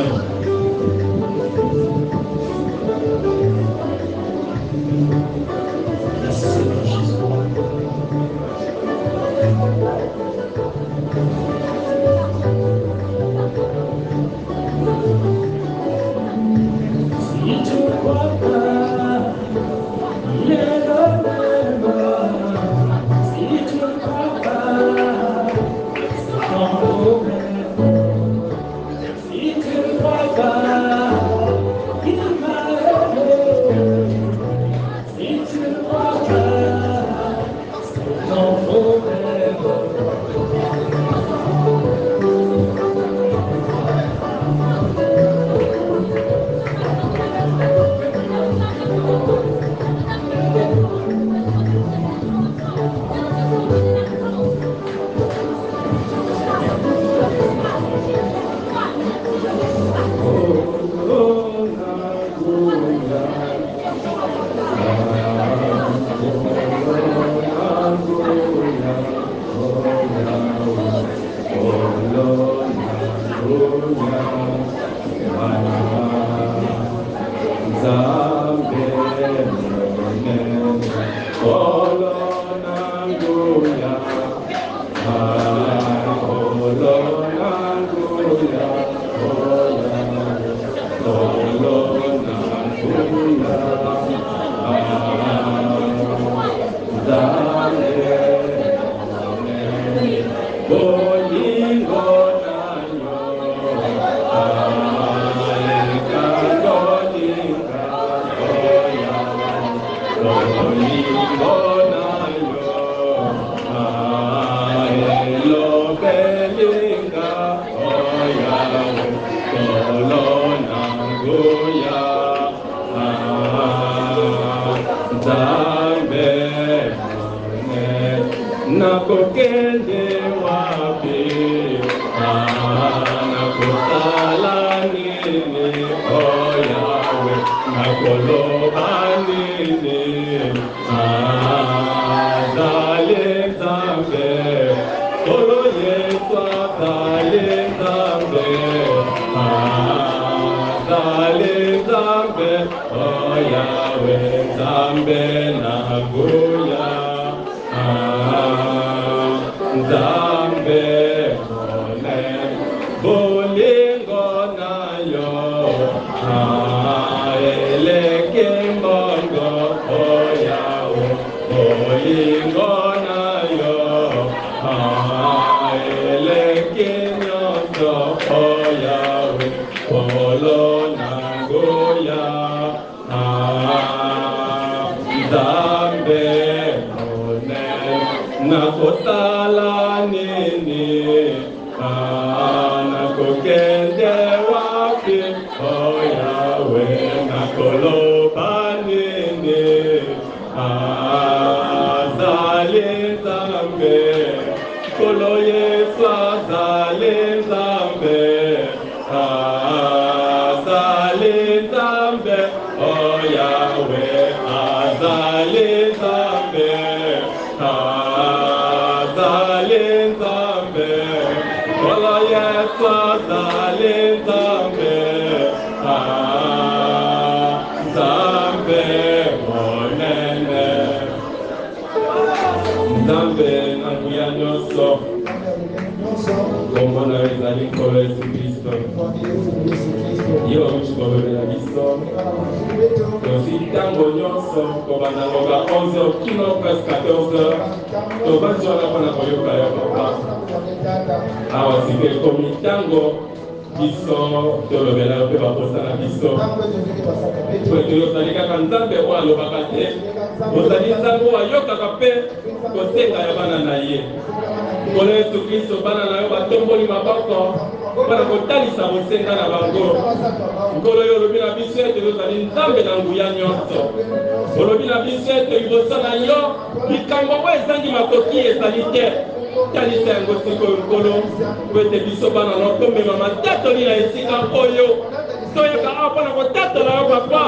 pour la tête de la papa,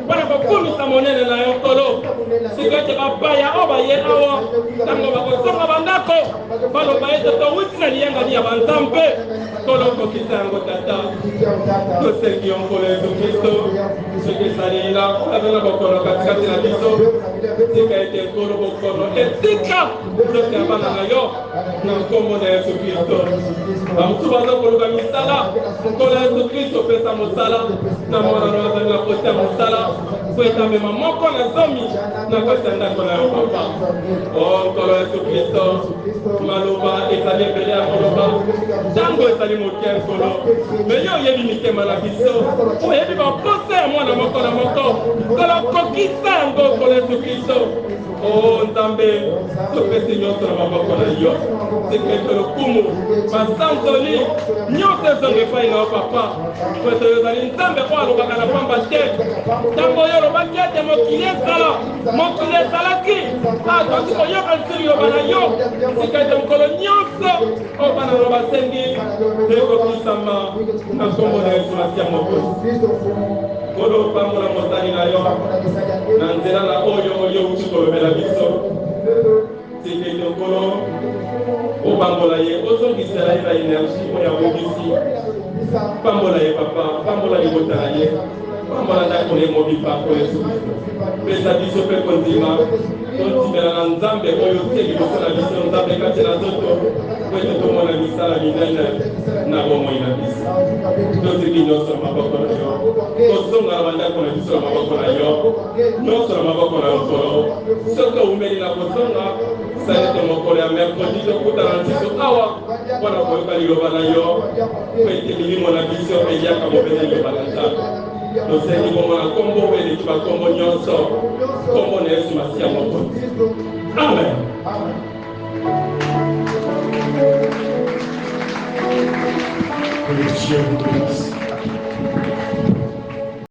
pour la coulée sa monnaie de la colo. C'est que tu vas pas y avoir, dans le bandako, pour le bail de ton Witney, il y a un tampé, Tolo qui s'est un tata. Tous ceux qui ont collé le Christ, ceux qui sont là, avec la bocolo, la biso, c'est qui a été colo, bocolo, et tika, je sais pas dans la yo, dans le commun de Jésus-Christ. Am tubaza koluka misala kola Yesu Kristo pesa mosala na mwana na la kosa mosala kweta mema moko na zomi na kosa ndako na papa oh kola Yesu Kristo maloba ezali mbele ya koloba tango ezali mokia kolo mais yo yebi mitema na biso oyebi baposa ya mwana moko na moko kola kokisa yango kola Yesu Kristo oh nzambe topesi nyonso na maboko na yo sekreto lokumu basantoli nyonso ezonga epai na yo papa po ete ezali nzambe oyo alobaka na pamba te ntango oyo olobaki ete mokili ezalaki tozi koyoka lisusu liloba na yo sika ete mokolo nyonso oyo bana na basengi ekokisama na nkombo na yesu masia mokosi kolo pambola mosali na yo na nzela na oyo uti kolobela biso sekete okolo obambola ye ozongisela ye na énergie oyo abongisi pambola ye papa pambola libota na ye pambola ndako ye mobipa po yesu pesa biso mpe kondima totimela na nzambe oyo tie liboso na biso nzambe kati na nzoto po ete tomona misala minene na bomoi na biso toziki nyonso na maboko na yo tozonga na bandako na biso na maboko na yo nyonso na maboko na nkolo soki oumeli na kozonga salete mokolo ya mercredi tokutana biso awa mpona koyoka liloba na yo po ete milimo na biso eyaka mobele liloba na nzambe tosengi bongo na nkombo oyo eleki bakombo nyonso nkombo na yesu masiya mokonzi amen. Que Dieu vous bénisse.